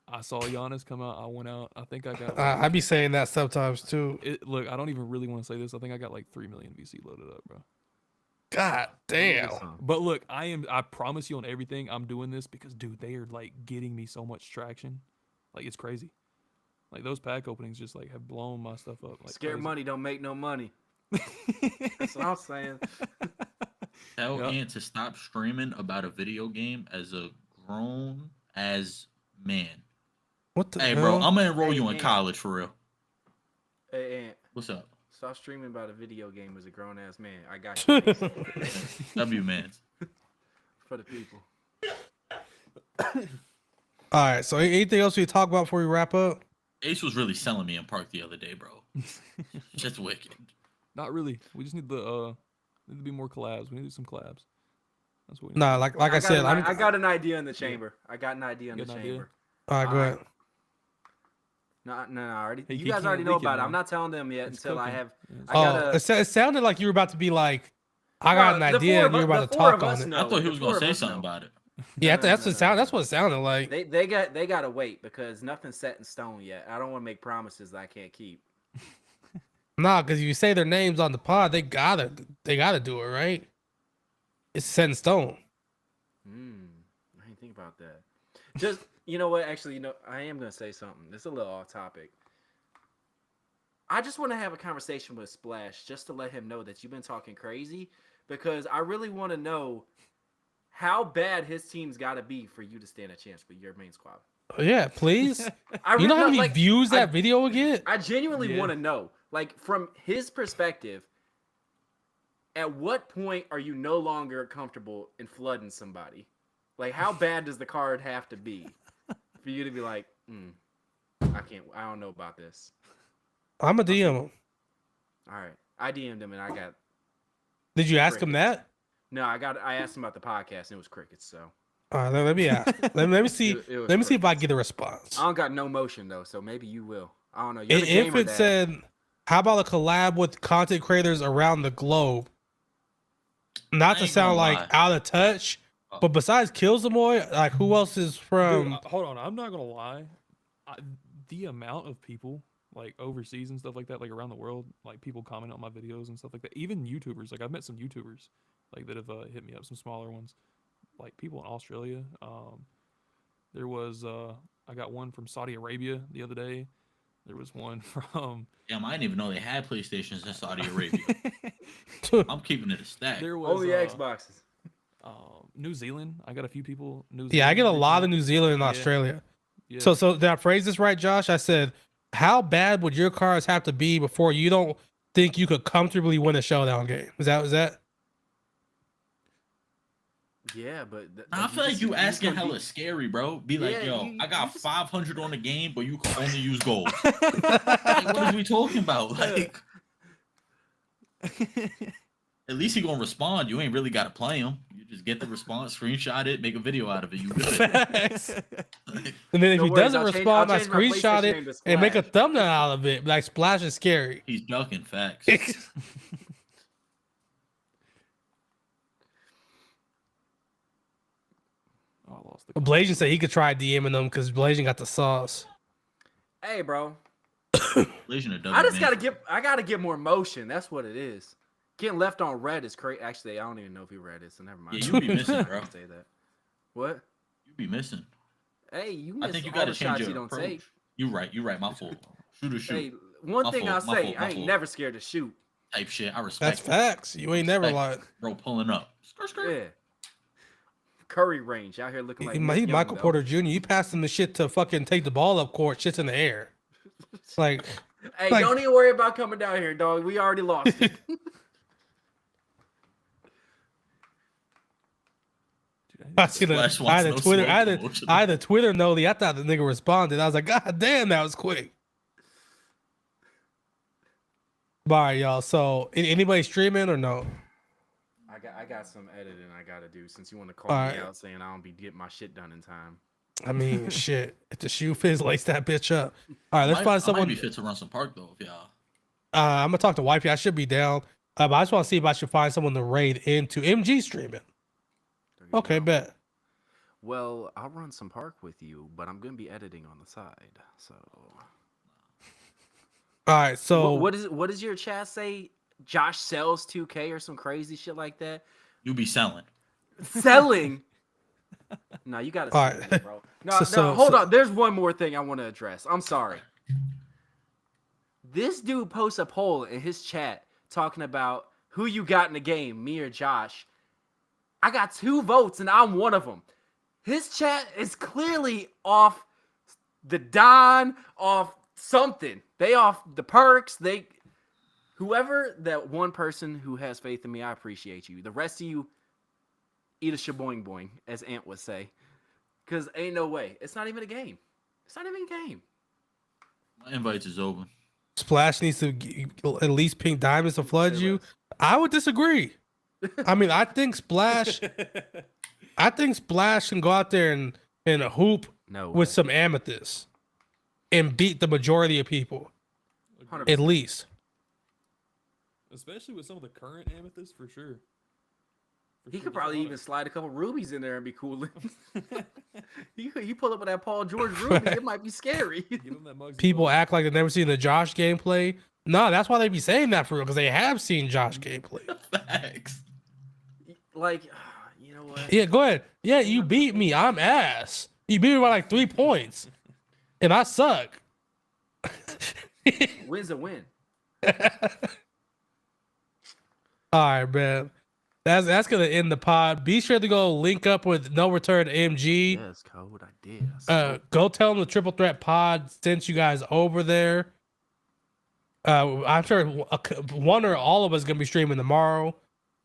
I saw Giannis come out. I went out. I think I got. I be saying that sometimes too. Look, I don't even really want to say this. I think I got like 3 million VC loaded up, bro. God damn. But look, I promise you on everything, I'm doing this because, dude, they are like getting me so much traction. Like, it's crazy. Like, those pack openings just like have blown my stuff up. Like, Scared crazy. money don't make no money. That's what I'm saying. Tell Yep. Ant to stop streaming about a video game as a grown as man. What the Hey, hell? bro, I'm gonna enroll you in Ant. college for real. Hey, Ant, What's up? stop streaming about a video game as a grown ass man. I got you. W man. For the people. All right. So anything else we talk about before we wrap up? Ace was really selling me in Park the other day, bro. Just wicked. Not really. We just need to be more collabs. We need to do some collabs. That's what we need. Nah, like I got said, an, I got an idea in the chamber. I got an idea in You the got an idea? chamber. all right, go Alright. ahead. No, already. Hey, You he guys can't already know leak it about it. now. I'm not telling them yet It's until I cooking. have. Yeah, it's I Oh, gotta. it sounded like you were about to be like, I No, got an the idea, four and of you were us- about the to four talk of on us it. know. I thought he the was four gonna of say us something know. about it. Yeah, No, that's no, what sound. no, That's what it sounded like. They gotta wait because nothing's set in stone yet. I don't want to make promises that I can't keep. Nah, because you say their names on the pod, they gotta do it, right? It's set in stone. I didn't think about that. Just you know what? Actually, I am gonna say something. It's a little off topic. I just want to have a conversation with Splash just to let him know that you've been talking crazy because I really want to know how bad his team's got to be for you to stand a chance with your main squad. Yeah, please. I You know how really- many views I- that video will get? I genuinely Yeah. want to know, like, from his perspective, at what point are you no longer comfortable in flooding somebody? Like, how bad does the card have to be for you to be like, I don't know about this. I'm a DM him. All right. I DM'd him and I got, Did you ask him that? no, I asked him about the podcast and it was crickets, so. All right, let me ask. let me see. It was Let me see if I crickets. get a response. I don't got no motion though, so maybe you will. I don't know. You're the If gamer it dad. said, how about a collab with content creators around the globe? Not I to ain't sound gonna like lie. out of touch, Oh. but besides Killsamoy, like who else is Dude, from? hold on. I'm not gonna lie. The amount of people like overseas and stuff like that, like around the world, like people comment on my videos and stuff like that. Even YouTubers. Like I've met some YouTubers like that have hit me up. Some smaller ones, like people in Australia. There was I got one from Saudi Arabia the other day. There was one from. Damn, I didn't even know they had PlayStations in Saudi Arabia. I'm keeping it a stack. There was Only Xboxes. New Zealand. I got a few people. New Yeah, I get a Zealand lot reaching of New Zealand and Yeah. Australia. Yeah. So did I phrase this right, Josh? I said, how bad would your cards have to be before you don't think you could comfortably win a showdown game? Is that? Yeah, but I feel like you asking hella scary, bro. Be like, Yeah, yo, you I got just- 500 on the game, but you can only use gold. Like, what are we talking about? Like, at least he gonna respond. You ain't really gotta play him. You just get the response, screenshot it, make a video out of it. You good? Facts. Like, And then if No he worries, doesn't I'll change- respond, I'll I change my screenshot PlayStation it name to and make a Splash. thumbnail out of it. Like Splash is scary. he's ducking facts. Oh, I lost the. Blasian said he could try DMing them because Blasian got the sauce. Hey, bro. Legion of I just man. gotta get more motion. That's what it is. Getting left on red is crazy. Actually, I don't even know if he read it, so never mind. Yeah, you be missing, bro. I'll say that. What? You be missing. Hey, you I miss think you all gotta the change shots your you don't approach. take. You right. My fault. Shoot or shoot. Hey, one My thing fault, I'll my say, fault, my I ain't fault. never scared to shoot. Type shit. I That's respect. it. facts. You ain't never lied. Respect it. Bro, pulling up. Skr, skr. Yeah. Curry range out here looking like He's Nick Young, Michael though. Porter Jr. You pass him the shit to fucking take the ball up court. Shit's in the air. Like, Hey, like- don't even worry about coming down here, dog. We already lost it. Dude, I see the Splash I wants had no a Twitter. smoke I had a, promotion. I had a Twitter nollie. I thought the nigga responded. I was like, God damn, that was quick. Bye, y'all. So, anybody streaming or no? I got some editing I gotta do since you want to call All me right. out saying I don't be getting my shit done in time. I mean, shit. If the shoe fits, lace that bitch up. All right, let's I find might someone. be fit to run some park though, if y'all. I'm gonna talk to Wifey. I should be down. But I just want to see if I should find someone to raid into MG streaming. There you Okay, go. bet. Well, I'll run some park with you, but I'm gonna be editing on the side. So, All right, so what is your chat say? Josh sells 2K or some crazy shit like that. You be selling. Selling. No, you gotta All sell right. it, bro. No, So- hold so- on. There's one more thing I want to address. I'm sorry. This dude posts a poll in his chat talking about who you got in the game, me or Josh. I got 2 votes and I'm one of them. His chat is clearly off the Don, off something. They off the perks. Whoever that one person who has faith in me, I appreciate you. The rest of you, eat a shaboing boing, as Ant would say. Because ain't no way. It's not even a game. It's not even a game. My invites is open. Splash needs to at least pink diamonds to flood you. I would disagree. I mean, I think Splash can go out there and hoop No with way. some amethyst and beat the majority of people, 100%. at least. Especially with some of the current amethysts, for sure. He could probably even slide a couple rubies in there and be cool. he pull up with that Paul George ruby, it might be scary. People act like they've never seen the Josh gameplay. No, that's why they be saying that for real, because they have seen Josh gameplay. Facts. Like, you know what? Yeah, go ahead. Yeah, you beat me. I'm ass. You beat me by like 3 points. And I suck. Win's a win. All right, man. That's gonna end the pod. Be sure to go link up with No Return MG. Yes, Code, I did. Go tell them the Triple Threat Pod sent you guys over there. I'm sure one or all of us gonna be streaming tomorrow.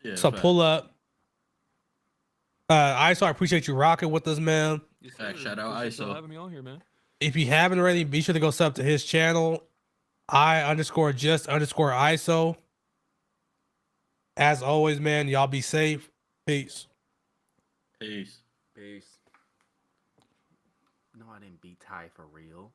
Yeah, So facts. pull up. ISO, I appreciate you rocking with us, man. Yes, Fact, sir. shout out Appreciate y'all ISO. having me on here, man. If you haven't already, be sure to go sub to his channel. I_just_ISO. As always, man, y'all be safe. Peace. Peace. Peace. No, I didn't beat Ty for real.